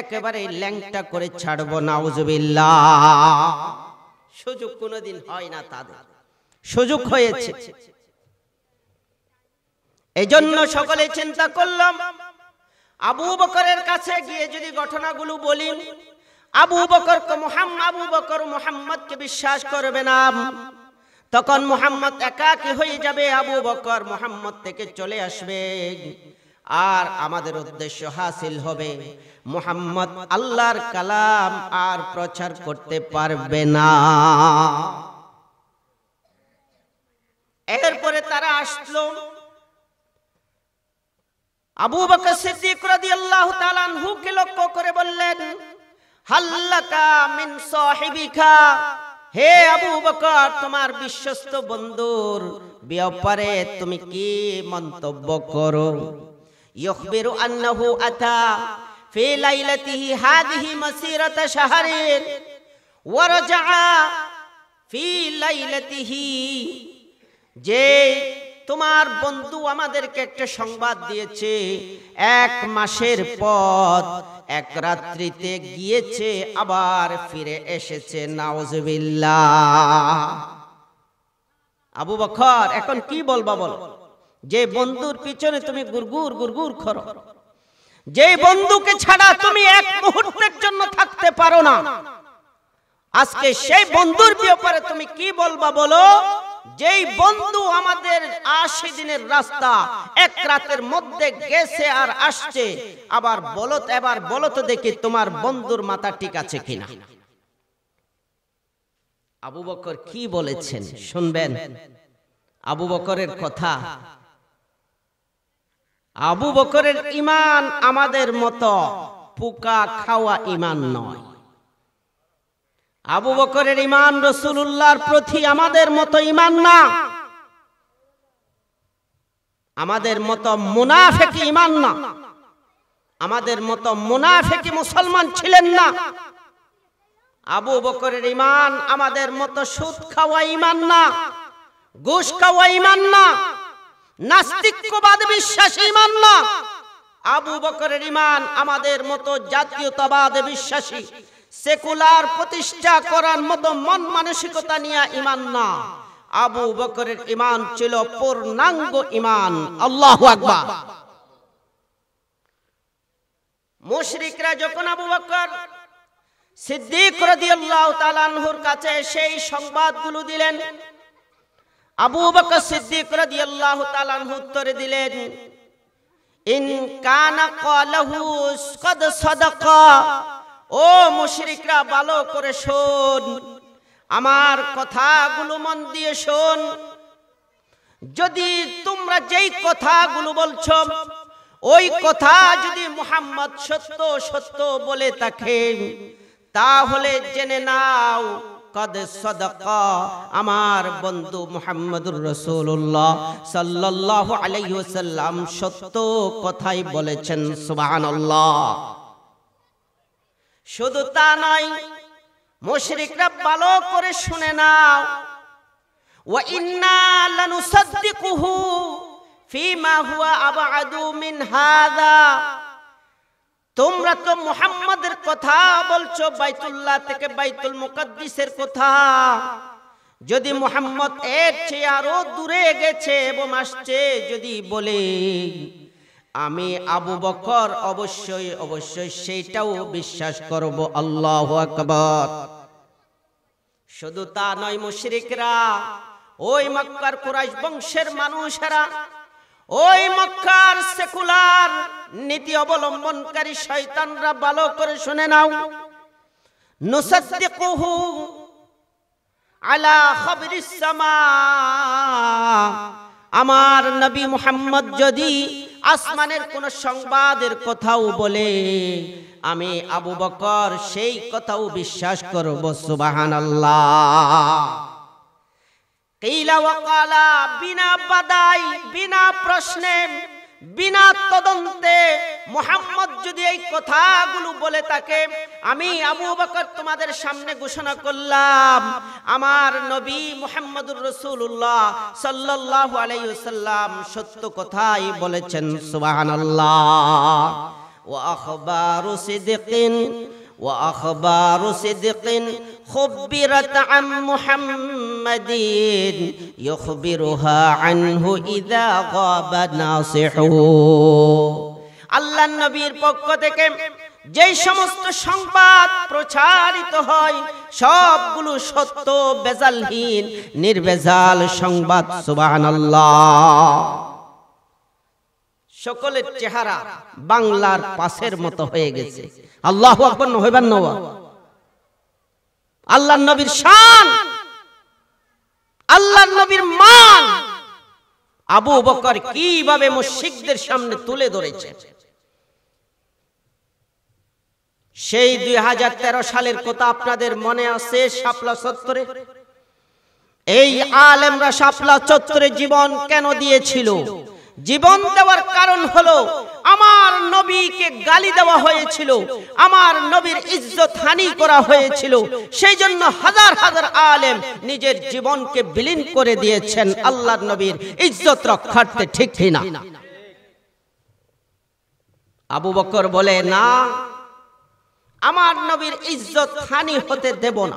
একেবারে ল্যাংটা করে ছাড়বো। নাউজুবিল্লাহ। সুযোগ কোনোদিন হয় না, তাদের সুযোগ হয়েছে। এজন্য সকলে চিন্তা করলাম, আবু বকরের কাছে গিয়ে যদি ঘটনাগুলো বলি, আবু বকর মুহাম্মদকে বিশ্বাস করবে না, তখন মুহাম্মদ একাকী হয়ে যাবে। আবু বকর মুহাম্মদ থেকে চলে আসবে, আর আমাদের উদ্দেশ্য হাসিল হবে, মুহাম্মদ আল্লাহর কালাম আর প্রচার করতে পারবে না। এরপরে তারা আসলো, আবু বকর সিদ্দিক রাদিয়াল্লাহু তাআলা আনহুকে লক্ষ্য করে বললেন, হাল্লাকা মিন সাহিবিকা, হে আবু বকর, তোমার বিশ্বস্ত বন্ধুর ব্যাপারে তুমি কি মন্তব্য করো? ইখবিরু আন্নাহু আতা ফি লাইলাতিহি হাদিহি মাসিরাতা শাহরিন ওয়া রাজআ ফি লাইলাতিহি, যে তোমার বন্ধু আমাদেরকে একটা সংবাদ দিয়েছে, এক মাসের পথ এক রাত্রিতে গিয়েছে, আবার ফিরে এসেছে। নাউজুবিল্লাহ। আবু বকর, এখন কি বলবা বলো? যে বন্ধুর পিছনে তুমি গুরগুর গুরগুর করো, যে বন্ধুকে ছাড়া তুমি এক মুহূর্তের জন্য থাকতে পারো না, আজকে সেই বন্ধুর ব্যাপারে তুমি কি বলবা বলো? যেই বন্ধু আমাদের 80 দিনের রাস্তা এক রাতের মধ্যে গেছে আর আসছে, আবার বলো তো দেখি তোমার বন্ধুর মাথা ঠিক আছে কিনা? আবু বকর কি বলেছেন শুনবেন। আবু বকরের কথা, আবু বকরের ঈমান আমাদের মতো পোকা খাওয়া ঈমান নয়। আবু বকরের ঈমান রাসূলুল্লাহর প্রতি আমাদের মতো ঈমান না, আমাদের মতো মুনাফিক ঈমান না, আমাদের মতো মুনাফিক মুসলমান ছিলেন না। আবু বকরের ঈমান আমাদের মতো সুদ খাওয়া ঈমান না, ঘুষ খাওয়া ঈমান না, নাস্তিক্যবাদ বিশ্বাসী ঈমান না। আবু বকরের ঈমান আমাদের মতো জাতীয়তাবাদ বিশ্বাসী, সেকুলার প্রতিষ্ঠা করার মতো মন মানসিকতা নিয়ে ঈমান না। আবু বকরের ঈমান ছিল পূর্ণাঙ্গ ঈমান। আল্লাহু আকবার। মুশরিকরা যখন আবু বকর সিদ্দিক রাদিয়াল্লাহু তাআলা আনহুর কাছে সেই সংবাদগুলো দিলেন, আবু বকর সিদ্দিক রাদিয়াল্লাহু তাআলা আনহু উত্তরে দিলেন, ইন কানা ক্বালাহু কদ সাদাকা। ও মুশরিকরা, ভালো করে শোন, আমার কথাগুলো মন দিয়ে শোন। যদি তোমরা যেই কথাগুলো বলছো ওই কথা যদি মুহাম্মদ সত্য সত্য বলে থাকে, তাহলে জেনে নাও কদ সাদাকা, আমার বন্ধু মুহাম্মদুর রাসূলুল্লাহ সাল্লাল্লাহু আলাইহি ওয়াসাল্লাম সত্য কথাই বলেছেন। সুবহানাল্লাহ। শুধু তা নয়, মুশরিকরা ভালো করে শুনে নাও, ওয়া ইন্না লানুসাদ্দিকুহু ফিমা হুয়া আবআদু মিন হাযা। তোমরা তো মুহাম্মাদের কথা বলছো, বাইতুল্লাহ থেকে বাইতুল মুকাদ্দিসের কথা। যদি মুহাম্মদ এর চেয়ে আরো দূরে গেছে এবং আসছে যদি বলে, আমি আবু বকর অবশ্যই অবশ্যই সেইটাও বিশ্বাস করব। আল্লাহু আকবার। শুধু তা নয়, মুশরিকরা, ওই মক্কার কুরাইশ বংশের মানুষেরা, ওই মক্কার সেকুলার নীতি অবলম্বনকারী শয়তানরা ভালো করে শুনে নাও, নুসাদ্দিকুহু আলা খাবরিস সামা। আমার নবী মুহাম্মদ যদি আসমানের কোন সংবাদের কথাও বলে, আমি আবু বকর সেই কথাও বিশ্বাস করব। সুবহানাল্লাহ। কিলা ওয়া কালা, বিনা বাদাই, বিনা প্রশ্নে, বিনা তদন্তে মুহাম্মদ যদি এই কথাগুলো বলে থাকে, আমি আবু বকর তোমাদের সামনে ঘোষণা করলাম, আমার নবী মুহাম্মদুর রাসূলুল্লাহ সাল্লাল্লাহু আলাইহি ওয়াসাল্লাম সত্য কথাই বলেছেন। সুবহানাল্লাহ। ওয়া আখবারু সিদকিন ওয়া আখবারু সিদকিন খুবিরাত আন মুহাম্মাদিন ইখবিরুহা আনহু ইযা গাবা নাসিহু। আল্লাহর নবীর পক্ষ থেকে যেই সমস্ত সংবাদ প্রচারিত হয় সবগুলো সত্য, বেজালহীন, নির্ভেজাল সংবাদ। সুবহানাল্লাহ। সকলের চেহারা বাংলার পাশের মতো হয়ে গেছে। আল্লাহু আকবার হইবার নওয়া। আল্লাহর নবীর শান, আল্লাহর নবীর মান আবু বকর কিভাবে মুশরিকদের সামনে তুলে ধরেছে। সেই 2013 সালের কথা আপনাদের মনে আছে? শাপলা চত্বরে এই আলেমরা শাপলা চত্বরে জীবন কেন দিয়েছিল? জীবন দেওয়ার কারণ হলো আমার নবীকে গালি দেওয়া হয়েছিল, আমার নবীর ইজ্জত হানি করা হয়েছিল। সেই জন্য হাজার হাজার আলেম নিজের জীবনকে বিলীন করে দিয়েছেন আল্লাহর নবীর ইজ্জত রক্ষার্থে। ঠিক কিনা? আবু বকর বলে, না, আমার নবীর ইজ্জত হানি হতে দেব না।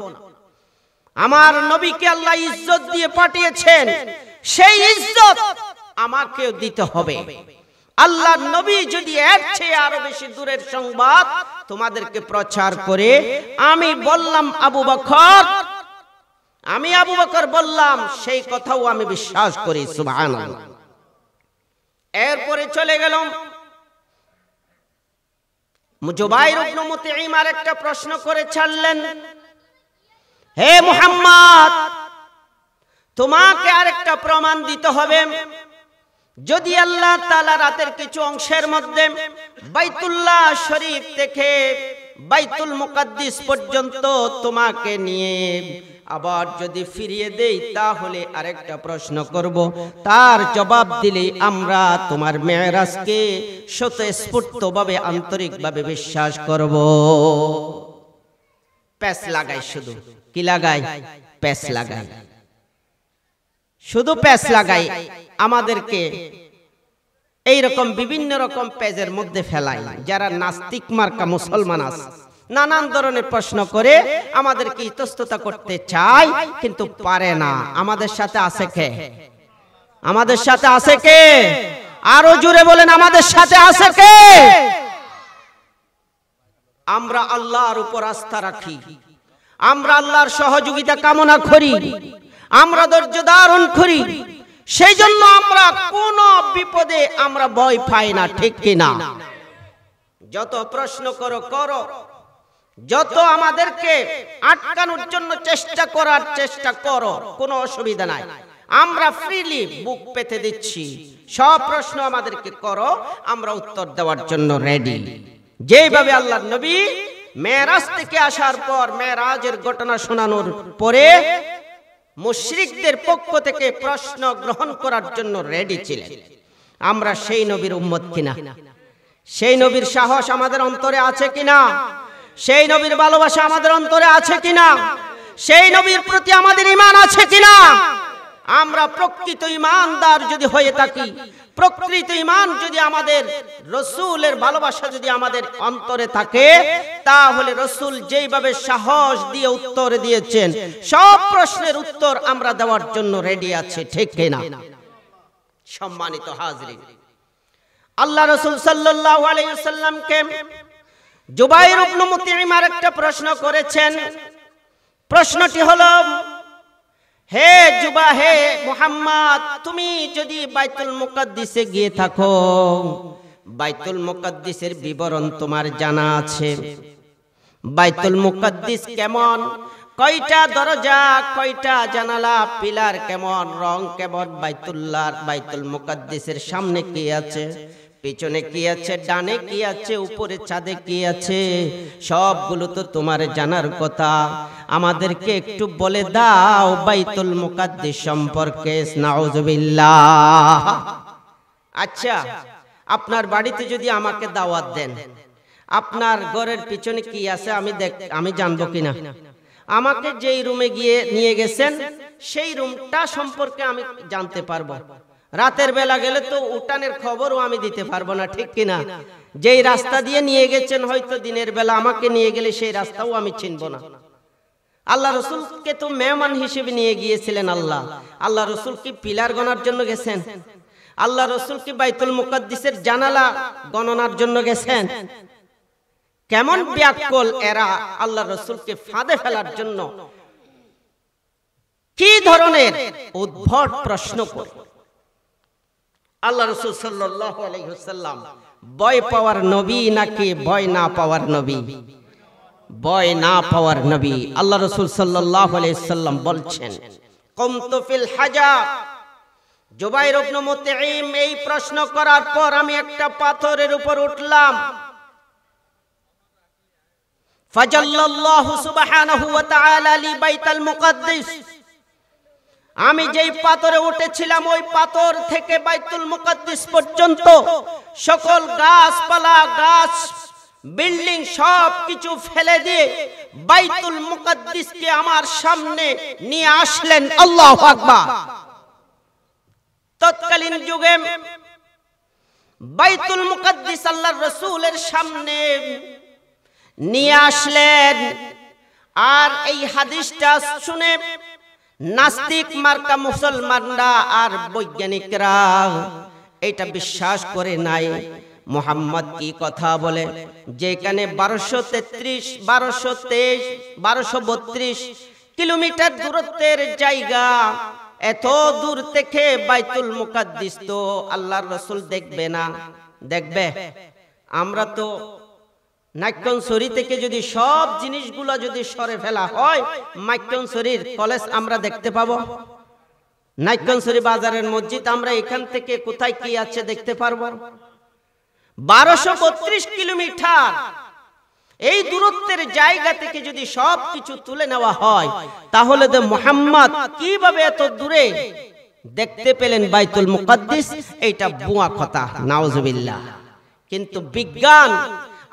আমার নবীকে আল্লাহ ইজ্জত দিয়ে পাঠিয়েছেন, সেই ইজ্জত আমাকেও দিতে হবে। আল্লাহর নবী যদি এর চেয়ে আরো বেশি দূরের সংবাদ তোমাদেরকে প্রচার করে, আমি বললাম আবু বকর বললাম, সেই কথাও আমি বিশ্বাস করি। সুবহানাল্লাহ। এরপরে চলে গেলাম, জুবাইর ইবনে মুতঈম আরেকটা প্রশ্ন করে ছাড়লেন, হে মুহাম্মদ, তোমাকে আরেকটা প্রমাণ দিতে হবে। যদি আল্লাহ তাআলা রাতের কিছু অংশের মধ্যে বাইতুল্লাহ শরীফ থেকে বাইতুল মুকাদ্দিস পর্যন্ত তোমাকে নিয়ে আবার যদি ফিরিয়ে দেই, তাহলে আরেকটা প্রশ্ন করব, তার জবাব দিলে আমরা তোমার মেরাজকে স্বতঃস্ফূর্তভাবে আন্তরিকভাবে বিশ্বাস করব। প্যাচ লাগাই, শুধু কি লাগাই? প্যাচ লাগাই, শুধু প্যাচ লাগাই। আমাদেরকে এইরকম বিভিন্ন রকম পেজের মধ্যে ফেলাই, যারা নাস্তিক মার্কা মুসলমান আছে, নানান ধরনের প্রশ্ন করে আমাদেরকে ইতস্ততা করতে চায়, কিন্তু পারে না। আমাদের সাথে আছে কে? আমাদের সাথে আছে কে? আরো জোরে বলেন, আমাদের সাথে আছে কে? আমরা আল্লাহর উপর আস্থা রাখি, আমরা আল্লাহর সহযোগিতা কামনা করি, আমরা ধৈর্য ধারণ করি। সেই জন্য আমরা কোন বিপদে আমরা ভয় পাই না, ঠিক কিনা? যত প্রশ্ন করো, যত আমাদেরকে আটকানোর জন্য চেষ্টা করো, কোনো অসুবিধা নাই। আমরা ফ্রিলি বুক পেতে দিচ্ছি। সব প্রশ্ন আমাদেরকে করো, আমরা উত্তর দেওয়ার জন্য রেডি। যেভাবে আল্লাহর নবী মেরাজ থেকে আসার পর, মেরাজের ঘটনা শোনানোর পরে মুশরিকদের পক্ষ থেকে প্রশ্ন গ্রহণ করার জন্য রেডি ছিলেন। আমরা সেই নবীর উম্মত কিনা? সেই নবীর সাহস আমাদের অন্তরে আছে কিনা? সেই নবীর ভালোবাসা আমাদের অন্তরে আছে কিনা? সেই নবীর প্রতি আমাদের ঈমান আছে কিনা? আমরা প্রকৃত ঈমানদার যদি হয়ে থাকি, প্রকৃত ঈমান যদি আমাদের, রাসূলের ভালোবাসা যদি আমাদের অন্তরে থাকে, তাহলে রাসূল যেইভাবে সাহস দিয়ে উত্তর দিয়েছেন, সব প্রশ্নের উত্তর আমরা দেওয়ার জন্য রেডি আছি, ঠিক কিনা? সম্মানিত হাজরিন, আল্লাহ রাসূল সাল্লাল্লাহু আলাইহি ওয়াসাল্লামকে জুবাইর ইবনে মুতঈম একটা প্রশ্ন করেছেন। প্রশ্নটি হলো, হে মুহাম্মদ, তুমি যদি বাইতুল মুকাদ্দিসে গিয়ে থাকো, বাইতুল মুকাদ্দিসের বিবরণ তোমার জানা আছে? বাইতুল মুকাদ্দিস কেমন, কয়টা দরজা, কয়টা জানালা, পিলার কেমন, রং কেমন, বাইতুল মুকাদ্দিসের সামনে কি আছে, পিছনে কি আছে, ডানে কি আছে, উপরে চাঁদে কি আছে, সবগুলো তো তোমার জানার কথা। আমাদেরকে একটু বলে দাও বাইতুল মুকাদ্দিস সম্পর্কে। নাউজুবিল্লাহ। আচ্ছা, আপনার বাড়িতে যদি আমাকে দাওয়াত দেন, আপনার ঘরের পিছনে কি আছে আমি জানবো কিনা? আমাকে যেই রুমে গিয়ে নিয়ে গেছেন, সেই রুমটা সম্পর্কে আমি জানতে পারবো। রাতের বেলা গেলে তো উঠানের খবরও আমি দিতে পারবো না, ঠিক কিনা? যেই রাস্তা দিয়ে নিয়ে গেছেন, হয়তো দিনের বেলা আমাকে নিয়ে গেলে সেই রাস্তাও আমি চিনবো না। আল্লাহ রাসূলকে তো মেহমান হিসেবে নিয়ে গিয়েছিলেন আল্লাহ রাসূল কি পিলার গণার জন্য গেছেন? আল্লাহ রাসূল কি বাইতুল মুকাদ্দিসের জানালা গণনার জন্য গেছেন? কেমন ব্যাককল এরা আল্লাহ রাসূলকে ফাঁদে ফেলার জন্য কি ধরনের উদ্ভট প্রশ্ন করে। আল্লাহ রাসূল সাল্লাল্লাহু আলাইহি ওয়াসাল্লাম ভয় পাওয়ার নবী নাকি ভয় না পাওয়ার নবী? ভয় না পাওয়ার নবী। আল্লাহ রাসূল সাল্লাল্লাহু আলাইহি ওয়াসাল্লাম বলছেন, কুমতু ফিল হাজা, জুবাইর ইবনে মুতঈম এই প্রশ্ন করার পর আমি একটা পাথরের উপর উঠলাম। ফাজাল্লাল্লাহু সুবহানাহু ওয়া তাআলা লি বাইতুল মুকাদ্দিস, আমি যেই পাথরে উঠেছিলাম ওই পাথর থেকে বাইতুল মুকাদ্দিস পর্যন্ত সকল গাছপালা, গাছ, বিল্ডিং সব কিছু ফেলে দিয়ে বাইতুল মুকাদ্দিসকে আমার সামনে নিয়ে আসলেন। আল্লাহু আকবার। তৎকালীন যুগে বাইতুল মুকাদ্দিস আল্লাহর রাসূলের সামনে নিয়ে আসলেন। আর এই হাদিসটা শুনে নাস্তিক মার্কা মুসলমানরা আর বৈজ্ঞানিকরা এটা বিশ্বাস করে নাই। মুহাম্মদ কি কথা বলে, যেখানে 1232 কিলোমিটার দূরত্বের জায়গা, এত দূর থেকে বাইতুল মুকাদ্দিস তো আল্লাহর রাসূল দেখবে না? দেখবে? আমরা তো নাইক্ষ্যংছড়ি থেকে যদি সব জিনিসগুলো যদি সরে ফেলা হয়, নাইক্ষ্যংছড়ির কলেজ আমরা দেখতে পাবো? নাইক্ষ্যংছড়ি বাজারের মসজিদ আমরা এখান থেকে কোথায় কি আছে দেখতে পারবো? 1232 কিলোমিটার এই দূরত্বের জায়গা থেকে যদি সব কিছু তুলে নেওয়া হয়, তাহলে তো মুহাম্মদ কিভাবে এত দূরে দেখতে পেলেন বাইতুল মুকাদ্দিস? এইটা ভুয়া কথা, নাউজুবিল্লাহ। কিন্তু বিজ্ঞান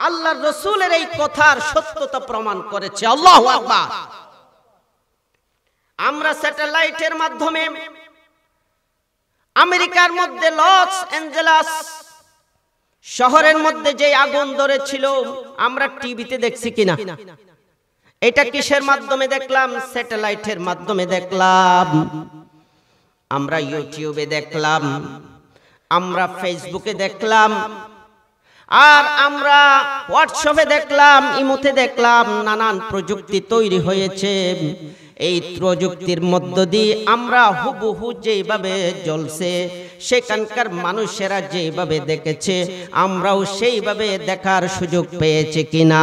আল্লাহর রাসূলের এই কথার সত্যতা প্রমাণ করেছে। আল্লাহু আকবার। আমরা স্যাটেলাইটের মাধ্যমে আমেরিকার মধ্যে লস অ্যাঞ্জেলাস শহরের মধ্যে যে আগুন ধরেছিল, আমরা টিভিতে দেখছি কিনা? এটা কিসের মাধ্যমে দেখলাম? স্যাটেলাইটের মাধ্যমে দেখলাম। আমরা ইউটিউবে দেখলাম, আমরা ফেসবুকে দেখলাম, আর আমরা হোয়াটসঅ্যাপে দেখলাম, ইমোতে দেখলাম, নানান প্রযুক্তি তৈরি হয়েছে। এই প্রযুক্তির মধ্য দিয়ে আমরা হুবহু যেভাবে জ্বলছে, সেখানকার মানুষেরা যেভাবে দেখেছে, আমরাও সেইভাবে দেখার সুযোগ পেয়েছি কিনা?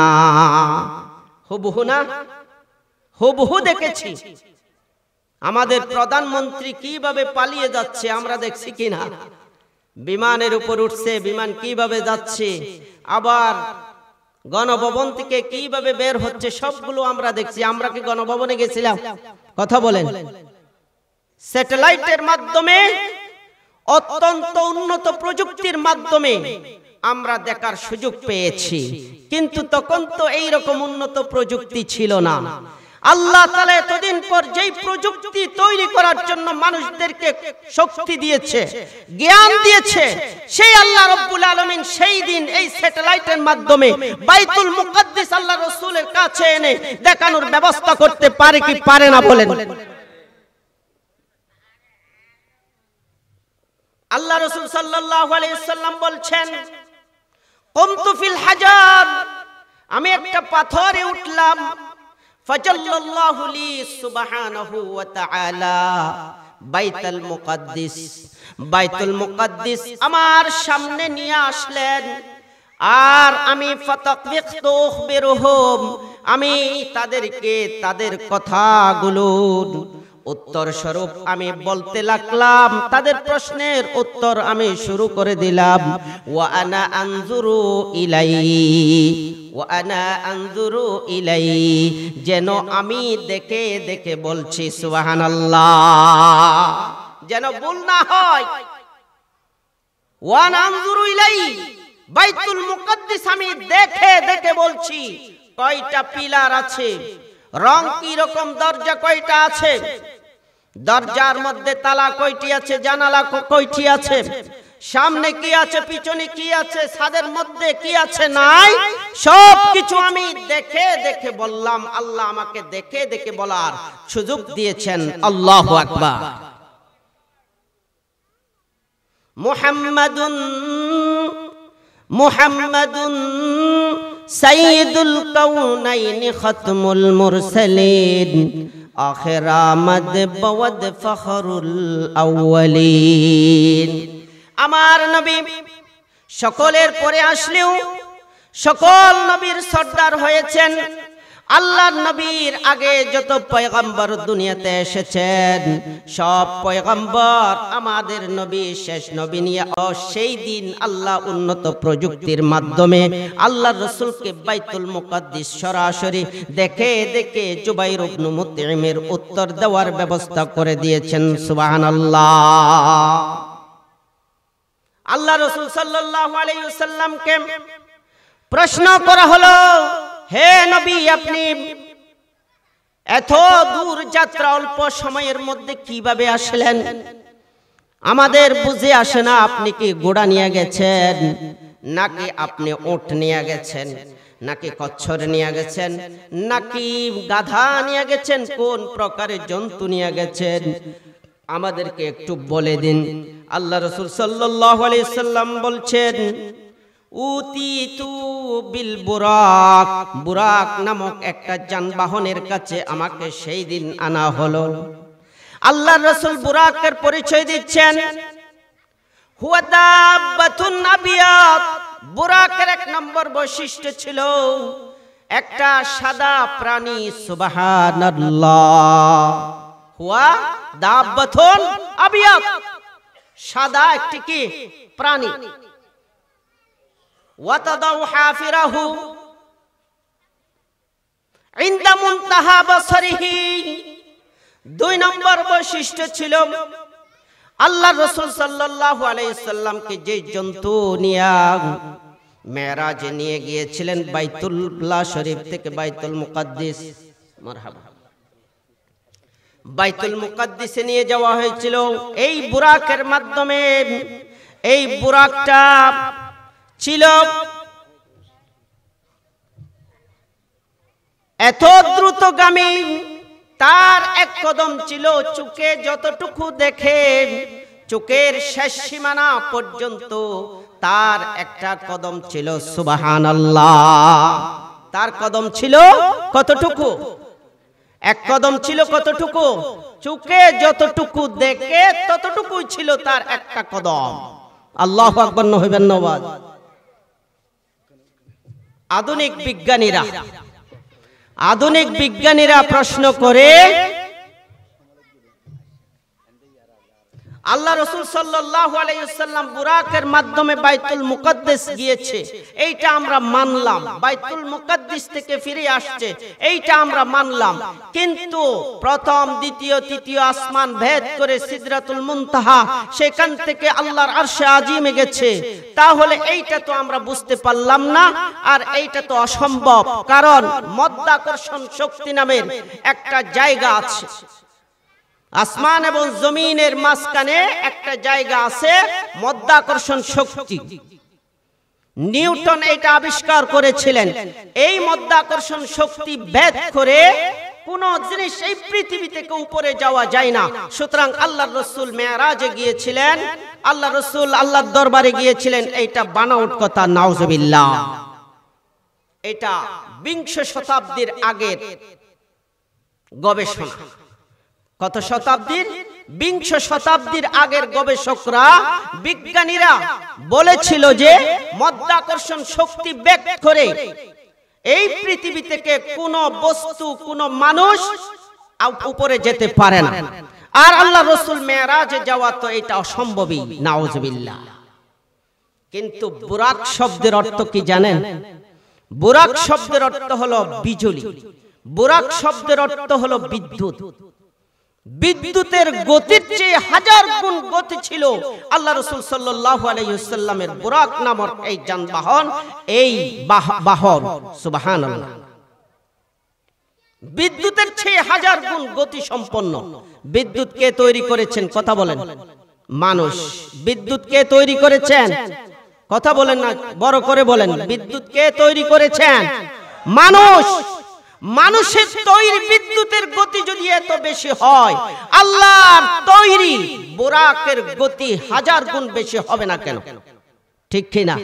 হুবহু না? হুবহু দেখেছি। আমাদের প্রধানমন্ত্রী কিভাবে পালিয়ে যাচ্ছে আমরা দেখছি কিনা? বিমানের উপর উঠছে, বিমান কিভাবে যাচ্ছে, আবার গণভবন থেকে কিভাবে বের হচ্ছে, সবগুলো আমরা দেখছি। আমরা কি গণভবনে গেছিলাম? কথা বলেন। স্যাটেলাইটের মাধ্যমে, অত্যন্ত উন্নত প্রযুক্তির মাধ্যমে আমরা দেখার সুযোগ পেয়েছি, কিন্তু তখন তো এইরকম উন্নত প্রযুক্তি ছিল না। আল্লাহ তাআলা এতদিন পর যেই প্রযুক্তি তৈরি করার জন্য মানুষদেরকে শক্তি দিয়েছে, জ্ঞান দিয়েছে, সেই আল্লাহ রাব্বুল আলামিন সেই দিন এই স্যাটেলাইটের মাধ্যমে বাইতুল মুকাদ্দাস আল্লাহ রাসূলের কাছে এনে দেখানোর ব্যবস্থা করতে পারে কি পারে না বলেন? আল্লাহ রাসূল সাল্লাল্লাহু আলাইহি ওয়াসাল্লাম বলছেন, কুনতু ফিল হাজার, আমি একটা পাথরে উঠলাম, ফাজাল্লাল্লাহু লি সুবহানাহু ওয়া তাআলা বাইতুল মুকাদ্দাস, বাইতুল মুকাদ্দাস আমার সামনে নিয়ে আসলেন। আর আমি ফাতাকবিতু উখবিরুহুম, আমি তাদেরকে তাদের কথাগুলো উত্তর স্বরূপ আমি বলতে লাগলাম, তাদের প্রশ্নের উত্তর আমি শুরু করে দিলাম। ওয়া আনা আনজুরু ইলাইহি, ওয়া আনা আনজুরু ইলাইহি, যেন আমি দেখে দেখে বলছি সুবহানাল্লাহ, যেন ভুল না হয়। ওয়া আনা আনজুরু ইলাইহি, বাইতুল মুকাদ্দাস আমি দেখে দেখে বলছি। কয়টা পিলার আছে, রং কি রকম, দরজা কয়টা আছে, দরজার মধ্যে তালা কয়টি আছে, জানালা কয়টি আছে, সামনে কি আছে, পিছনে কি আছে, ছাদের মধ্যে কি আছে নাই, সব কিছু আমি দেখে দেখে বললাম। আল্লাহ আমাকে দেখে দেখে বলার সুযোগ দিয়েছেন। আল্লাহু আকবার। মুহাম্মাদুন মুহাম্মাদুন সাইয়্যিদুল কাউনাইনি খাতমুল মুরসালিন, আখির আমদ বওয়াদ ফখরুল আউয়ালিন। আমার নবী সকলের পরে আসলেও সকল নবীর সর্দার হয়েছেন। আল্লাহর নবীর আগে যত পয়গম্বর দুনিয়াতে এসেছেন, সব পয়গম্বর আমাদের নবী শেষ নবী নিয়ে। সেই দিন আল্লাহ উন্নত প্রযুক্তির মাধ্যমে আল্লাহর রাসূলকে বাইতুল মুকাদ্দাস সরাসরি দেখে দেখে জুবাইর ইবনে মুতঈমের উত্তর দেওয়ার ব্যবস্থা করে দিয়েছেন। সুবহানাল্লাহ। আল্লাহ রাসূল সাল্লাল্লাহু আলাইহি ওয়াসাল্লামকে প্রশ্ন করা হলো, হে নবী, আপনি এত দূর যাত্রা অল্প সময়ের মধ্যে কিভাবে আসলেন? আমাদের বুঝে আসে না, আপনি কি ঘোড়া নিয়ে গেছেন, নাকি আপনি উট নিয়ে গেছেন, নাকি কচ্ছর নিয়ে গেছেন, নাকি গাধা নিয়ে গেছেন, কোন প্রকারের জন্তু নিয়ে গেছেন? আমাদেরকে একটু বলে দিন। আল্লাহ রাসূল সাল্লাল্লাহু আলাইহি সাল্লাম বলছেন, উতিতু বিল বুরাক, বুরাক নামক একটা যানবাহনের কাছে আমাকে সেই দিন আনা হলো। আল্লাহর রাসূল বুরাকের পরিচয় দিচ্ছেন, হুয়া দাব্বাতুন আবিয়াত। বুরাকের এক নম্বর বৈশিষ্ট্য ছিল একটা সাদা প্রাণী। সুবহানাল্লাহ। হুয়া দাব্বাতুন আবিয়াত, সাদা একটি কি প্রাণী। ওয়াতাদাউ হাফিরাহু ইনদা মুনতাহা বাসরিহি। দুই নম্বর বৈশিষ্ট্য ছিল আল্লাহ রাসূল সাল্লাল্লাহু আলাইহি সাল্লামকে যে জন্তু নিয়ে মেরাজে নিয়ে গিয়েছিলেন বাইতুল্লাহ শরীফ থেকে বাইতুল মুকাদ্দাস, মারহাবা, বাইতুল মুকাদ্দাসে নিয়ে যাওয়া হয়েছিল এই বুরাকের মাধ্যমে। এই বুরাকটা ছিল এত দ্রুতগামী, তার এক কদম ছিল চোখে যতটুকু দেখে চোখের শেষ সীমানা পর্যন্ত তার একটা কদম ছিল সুবহানাল্লাহ। তার কদম ছিল কতটুকু? এক কদম ছিল কতটুকু? চোখে যতটুকু দেখে ততটুকুই ছিল তার একটা কদম। আল্লাহু আকবার হইবেন নওয়াজ। আধুনিক বিজ্ঞানীরা প্রশ্ন করে আল্লাহ রাসূল সাল্লাল্লাহু আলাইহি ওয়াসাল্লাম বুরাকের মাধ্যমে বাইতুল মুকদ্দাস গিয়েছে, এইটা আমরা মানলাম। বাইতুল মুকদ্দাস থেকে ফিরে আসছে, এইটা আমরা মানলাম। কিন্তু প্রথম, দ্বিতীয়, তৃতীয় আসমান ভেদ করে সিদরাতুল মুনতাহা, সেখান থেকে আল্লাহর আরশে আজিমে গেছে। তাহলে এইটা তো আমরা বুঝতে পারলাম না, আর এইটা তো অসম্ভব। কারণ মধ্যাকর্ষণ শক্তি নামের একটা জায়গা আছে। আসমান এবং জমিনের মাঝখানে একটা জায়গা আছে, মধ্যাকর্ষণ শক্তি। নিউটন এটা আবিষ্কার করেছিলেন। এই মধ্যাকর্ষণ শক্তি ভেদ করে কোন জিনিস এই পৃথিবী থেকে উপরে যাওয়া যায় না। সুতরাং আল্লাহর রাসূল মেরাজে গিয়েছিলেন, আল্লাহর রাসূল আল্লাহর দরবারে গিয়েছিলেন, এইটা বানাউট কথা, নাউজুবিল্লাহ। এটা 20 শতাব্দীর আগের গবেষণা। কত শতাব্দীর? 20 শতাব্দীর আগের গবেষকরা, বিজ্ঞানীরা বলেছিল যে মধ্যাকর্ষণ শক্তি ভেদ করে এই পৃথিবী থেকে কোন বস্তু, কোন মানুষ উপরে যেতে পারে না। আর আল্লাহ রাসূল মেরাজে যাওয়া তো এটা অসম্ভবই, নাউজুবিল্লাহ। কিন্তু বুরাক শব্দের অর্থ কি জানেন? বুরাক শব্দের অর্থ হলো বিজলি। বুরাক শব্দের অর্থ হলো বিদ্যুৎ। বিদ্যুতের গতির চেয়ে 1000 গুণ গতি ছিল আল্লাহ রাসূল সাল্লাল্লাহু আলাইহি ওয়াসাল্লামের বুরাক নামক এই যানবাহন, এই বাহন। সুবহানাল্লাহ। বিদ্যুতের চেয়ে 1000 গুণ গতি সম্পন্ন। বিদ্যুৎ কে তৈরি করেছেন? কথা বলেন। মানুষ। বিদ্যুৎ কে তৈরি করেছেন? কথা বলেন না, বড় করে বলেন। বিদ্যুৎ কে তৈরি করেছেন? মানুষ। মানুষের তৈরি বিদ্যুতের গতি যদি এত বেশি হয়, আল্লাহর তৈরি বুরাকের গতি 1000 গুণ বেশি হবে না কেন? ঠিক কি না?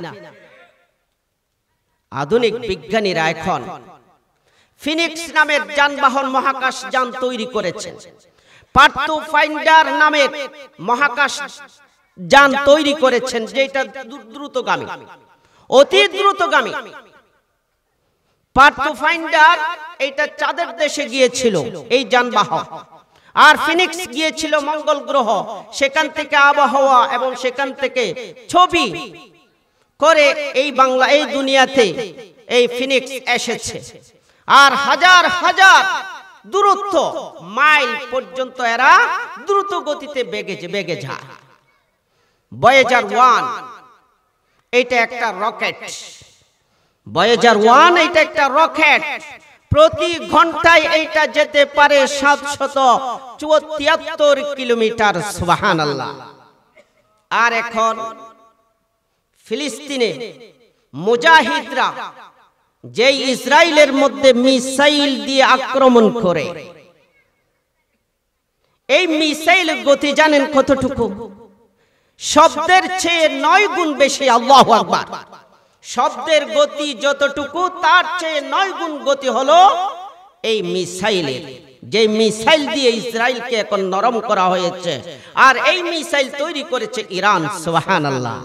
আধুনিক বিজ্ঞানীরা এখন ফিনিক্স নামের যানবাহন, মহাকাশ যান তৈরি করেছেন। পার্থ ফাইন্ডার নামের মহাকাশ যান তৈরি করেছেন, যেটা দ্রুতগামী, অতি দ্রুতগামী। পার্থ ফাইন্ডার এটা চাঁদের দেশে গিয়েছিল এই যানবাহন, আর ফিনিক্স গিয়েছিল মঙ্গল গ্রহ। সেখান থেকে আবহাওয়া এবং সেখান থেকে ছবি করে এই দুনিয়াতে এই ফিনিক্স এসেছে। আর হাজার হাজার দূরত্ব মাইল পর্যন্ত এরা দ্রুত গতিতে বেগে যায়। ভয়েজার 1 এটা একটা রকেট। ভয়েজার 1 এটা একটা রকেট। প্রতি ঘন্টায় এইটা যেতে পারে 773 কিলোমিটার। সুবহানাল্লাহ। আর এখন ফিলিস্তিনে মুজাহিদরা যে ইসরায়েলের মধ্যে মিসাইল দিয়ে আক্রমণ করে, এই মিসাইল গতি জানেন কতটুকু? শব্দের চেয়ে 9 গুণ বেশি। আল্লাহু আকবার। শব্দের গতি যতটুকু, তার চেয়ে 9 গুণ গতি হলো এই মিসাইলের। যে মিসাইল দিয়ে ইসরায়েলকে এখন নরম করা হয়েছে, আর এই মিসাইল তৈরি করেছে ইরান। সুবহানাল্লাহ।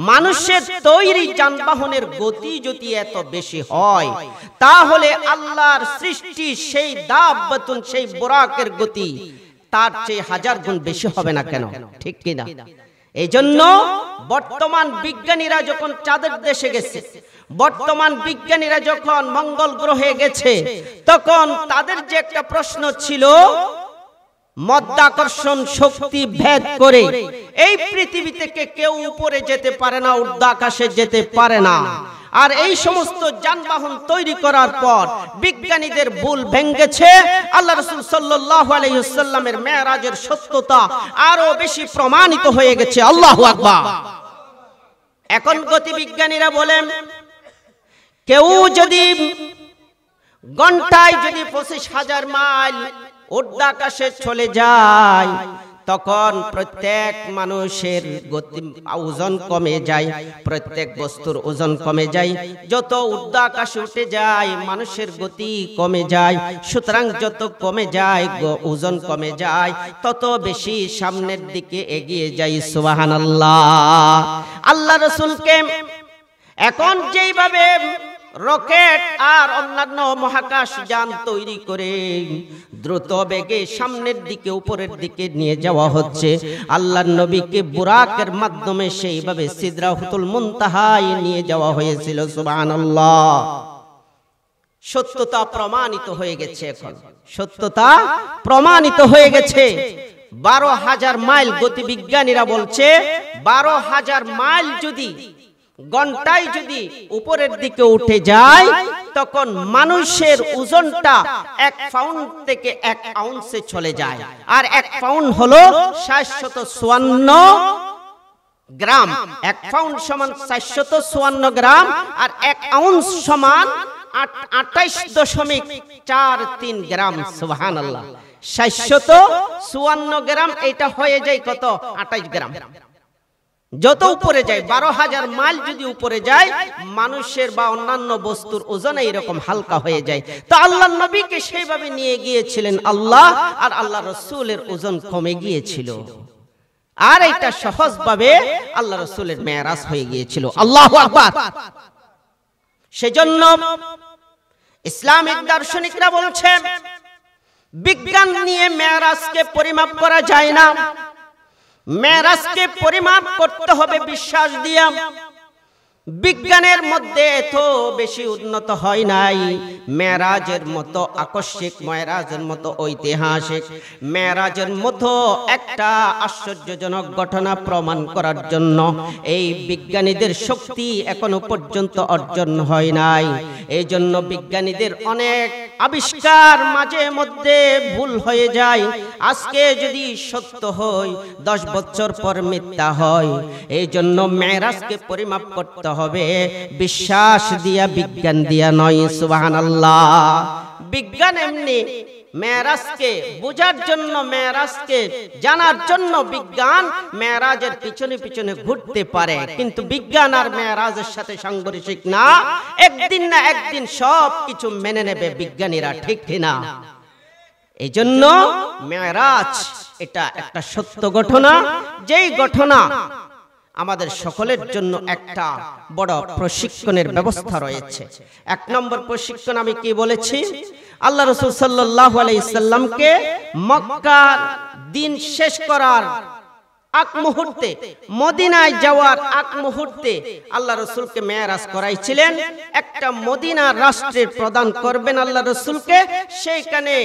মানুষের তৈরি যানবাহনের গতি যদি এত বেশি হয়, তাহলে আল্লাহর সৃষ্টি সেই দাব্বাতুন, সেই বুরাকের গতি তার চেয়ে 1000 গুণ বেশি হবে না কেন? ঠিক কি না? এই জন্য বর্তমান বিজ্ঞানীরা যখন চাঁদের দেশে গেছে, বর্তমান বিজ্ঞানীরা যখন মঙ্গল গ্রহে গেছে, তখন তাদের যে একটা প্রশ্ন ছিল, মধ্যাকর্ষণ শক্তি ভেদ করে এই পৃথিবী থেকে কেউ উপরে যেতে পারে না, ঊর্ধ্বাকাশে যেতে পারে না। আর এই সমস্ত যানবাহন তৈরি করার পর বিজ্ঞানীদের ভুল ভেঙেছে। আল্লাহ রাসূল সাল্লাল্লাহু আলাইহি ওয়াসাল্লামের মেরাজের সত্যতা আরো বেশি প্রমাণিত হয়ে গেছে। আল্লাহু আকবার। এখন গতিবিজ্ঞানীরা বলেন, কেউ যদি ঘন্টায় যদি 25,000 মাইল ঊর্ধ্বাকাশে চলে যায়, তখন প্রত্যেক মানুষের গতি ওজন কমে যায়, প্রত্যেক বস্তুর ওজন কমে যায়। যত ঊর্ধ্ব আকাশে উঠে যায় মানুষের গতি কমে যায়। সুতরাং যত কমে যায় ওজন কমে যায়, তত বেশি সামনের দিকে এগিয়ে যায়। সুবহানাল্লাহ। আল্লাহ রাসূলকে এখন যেইভাবে রকেট আর অন্যান্য মহাকাশ যান তৈরি করে দ্রুত বেগে সামনের দিকে উপরের দিকে নিয়ে যাওয়া হচ্ছে, আল্লাহর নবীকে বুরাকের মাধ্যমে সেইভাবে সিদরাতুল মুনতাহায় নিয়ে যাওয়া হয়েছিল। সুবহানাল্লাহ। সত্যতা প্রমাণিত হয়ে গেছে, এখন সত্যতা প্রমাণিত হয়ে গেছে। 12,000 মাইল, গতিবিজ্ঞানীরা বলছে 12,000 মাইল যদি ঘন্টায় যদি উপরের দিকে উঠে যায়, তখন মানুষের ওজনটা 1 পাউন্ড থেকে 1 আউন্সে চলে যায়। আর 1 পাউন্ড হলো 754 গ্রাম। 1 পাউন্ড সমান 754 গ্রাম, আর 1 আউন্স সমান 28.43 গ্রাম। সুবহানাল্লাহ। 754 গ্রাম, এটা হয়ে যায় কত? 28 গ্রাম। যত উপরে যায়, 12,000 মাইল যদি উপরে যায়, মানুষের বা অন্যান্য বস্তুর ওজন এইরকম হালকা হয়ে যায়। তো আল্লাহর নবীকে সেইভাবে নিয়ে গিয়েছিলেন আল্লাহ, আর আল্লাহ রাসূলের ওজন কমে গিয়েছিল। আর এটা সহজভাবে আল্লাহ রাসূলের মেরাজ হয়ে গিয়েছিল। আল্লাহু আকবার। সেজন্য ইসলামিক দার্শনিকরা বলছেন, বিজ্ঞান নিয়ে মেরাজকে পরিমাপ করা যায় না। মেরাজকে পরিমাপ করতে হবে বিশ্বাস দিয়া। বিজ্ঞানের মধ্যে এত বেশি উন্নত হয় নাই মেরাজের মতো আকস্মিক, মেরাজের মতো ঐতিহাসিক, মেরাজের মতো একটা আশ্চর্যজনক ঘটনা প্রমাণ করার জন্য এই বিজ্ঞানীদের শক্তি এখনো পর্যন্ত অর্জন হয় নাই। এই জন্য বিজ্ঞানীদের অনেক আবিষ্কার মাঝে মধ্যে ভুল হয়ে যায়। আজকে যদি সত্য হয়, 10 বছর পর মিথ্যা হয়। এই জন্য মেরাজকে পরিমাপ করতে হবে বিশ্বাস দিয়া, বিজ্ঞান দিয়া নয়। সুবহানাল্লাহ। বিজ্ঞান এমনি মেরাজকে বোঝার জন্য, মেরাজকে জানার জন্য বিজ্ঞান মেরাজের পিছনে পিছনে ঘুরতে পারে, কিন্তু বিজ্ঞান আর মেরাজের সাথে সাংঘর্ষিক না। একদিন না একদিন সব কিছু মেনে নেবে বিজ্ঞানীরা, ঠিক না? এই জন্য মেরাজ এটা একটা সত্য ঘটনা, যেই ঘটনা আমাদের সকলের জন্য একটা বড় প্রশিক্ষণের ব্যবস্থা রয়েছে। 1 নম্বর প্রশিক্ষণ আমি কি বলেছি? আল্লাহ রাসূল সাল্লাল্লাহু আলাইহি সাল্লামকে মক্কার দিন শেষ করার আগ মুহূর্তে, মদিনায় যাওয়ার আগ মুহূর্তে আল্লাহ রাসূলকে মেরাজ করাইছিলেন। একটা মদিনা রাষ্ট্রের প্রদান করবেন আল্লাহ রাসূলকে, সেইখানে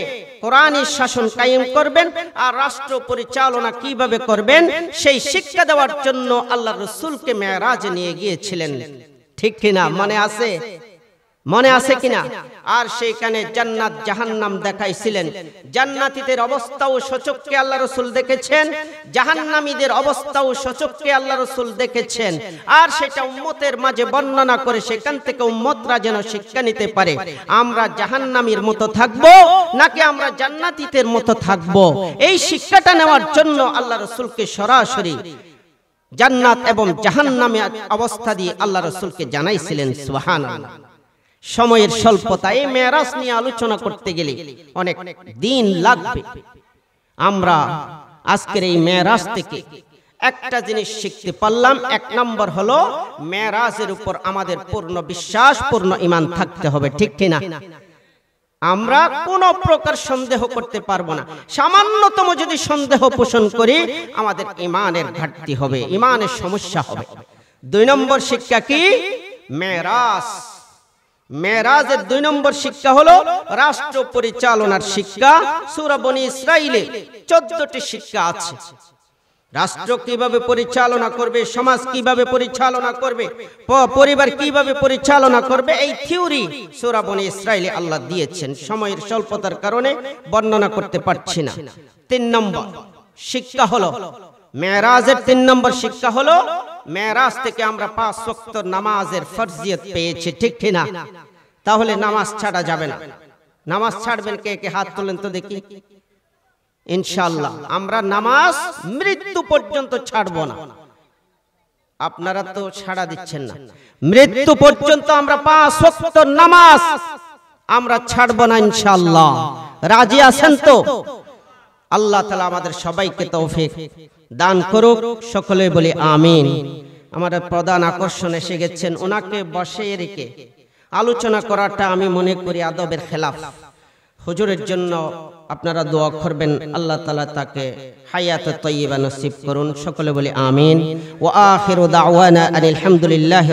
কোরআনী শাসন কায়েম করবেন, আর রাষ্ট্র পরিচালনা কিভাবে করবেন সেই শিক্ষা দেওয়ার জন্য আল্লাহ রাসূলকে মেরাজে নিয়ে গিয়েছিলেন, ঠিক কিনা? মনে আছে? মনে আছে কিনা? আর সেইখানে জান্নাত জাহান্নাম দেখাইছিলেন। জান্নাতীদের অবস্থাও সচক্ষে আল্লাহ রাসূল দেখেছেন, জাহান্নামীদের অবস্থাও সচক্ষে আল্লাহ রাসূল দেখেছেন। আর সেটা উম্মতের মাঝে বর্ণনা করে সেখান থেকে উম্মতরা যেন শিক্ষা নিতে পারে, আমরা জাহান্নামীর মতো থাকবো নাকি আমরা জান্নাতীদের মতো থাকবো। এই শিক্ষাটা নেওয়ার জন্য আল্লাহ রাসূলকে সরাসরি জান্নাত এবং জাহান্নামের অবস্থা দিয়ে আল্লাহ রাসূলকে জানাইছিলেন। সুবহানাল্লাহ। সময়ের স্বল্পতায় মেরাজ নিয়ে আলোচনা করতে গেলে অনেক দিন লাগবে। আমরা আজকের এই মেরাজ থেকে একটা জিনিস শিখতে পারলাম। 1 নম্বর হলো মেরাজের উপর আমাদের পূর্ণ বিশ্বাস, পূর্ণ ঈমান থাকতে হবে, ঠিক কিনা? আমরা কোনো প্রকার সন্দেহ করতে পারবো না। সামান্যতম যদি সন্দেহ পোষণ করি আমাদের ঈমানের ঘাটতি হবে, ঈমানের সমস্যা হবে। 2 নম্বর শিক্ষা কি? মেরাজ। মেরাজের 2 নম্বর শিক্ষা হলো রাষ্ট্র পরিচালনার শিক্ষা। সূরা বনী ইসরাঈলে 14টি শিক্ষা আছে। রাষ্ট্র কিভাবে পরিচালনা করবে, সমাজ কিভাবে পরিচালনা করবে, পরিবার কিভাবে পরিচালনা করবে, এই থিওরি সূরা বনী ইসরাঈলে আল্লাহ দিয়েছেন। সময়ের স্বল্পতার কারণে বর্ণনা করতে পারছি না। 3 নম্বর শিক্ষা হলো মেরাজের 3 নম্বর শিক্ষা হলো মেরাজ থেকে আমরা 5 ওয়াক্ত নামাজের ফরজিয়ত পেয়েছি, ঠিক কিনা? তাহলে নামাজ ছাড়া যাবে না। নামাজ ছাড়বেন কে কে? হাত তোলেন তো দেখি। ইনশাআল্লাহ আমরা নামাজ মৃত্যু পর্যন্ত ছাড়ব না। আপনারা তো ছাড়া দিচ্ছেন না। মৃত্যু পর্যন্ত আমরা 5 ওয়াক্ত নামাজ আমরা ছাড়ব না ইনশাআল্লাহ। রাজি আছেন তো? আল্লাহ তাআলা আমাদের সবাইকে তৌফিক দান করুক, সকলে বলি আমিন। আমাদের প্রধান আকর্ষণ এসে গেছেন, ওনাকে বসিয়ে রেখে আলোচনা করাটা আমি মনে করি আদবের খেলাফ। হুজুরের জন্য আপনারা দোয়া করবেন, আল্লাহ তাআলা তাকে হায়াত তাইয়্যিবা নসিব করুন, সকলে বলি আমিন। ওয়া আখিরু দাওয়ানা আলহামদুলিল্লাহ।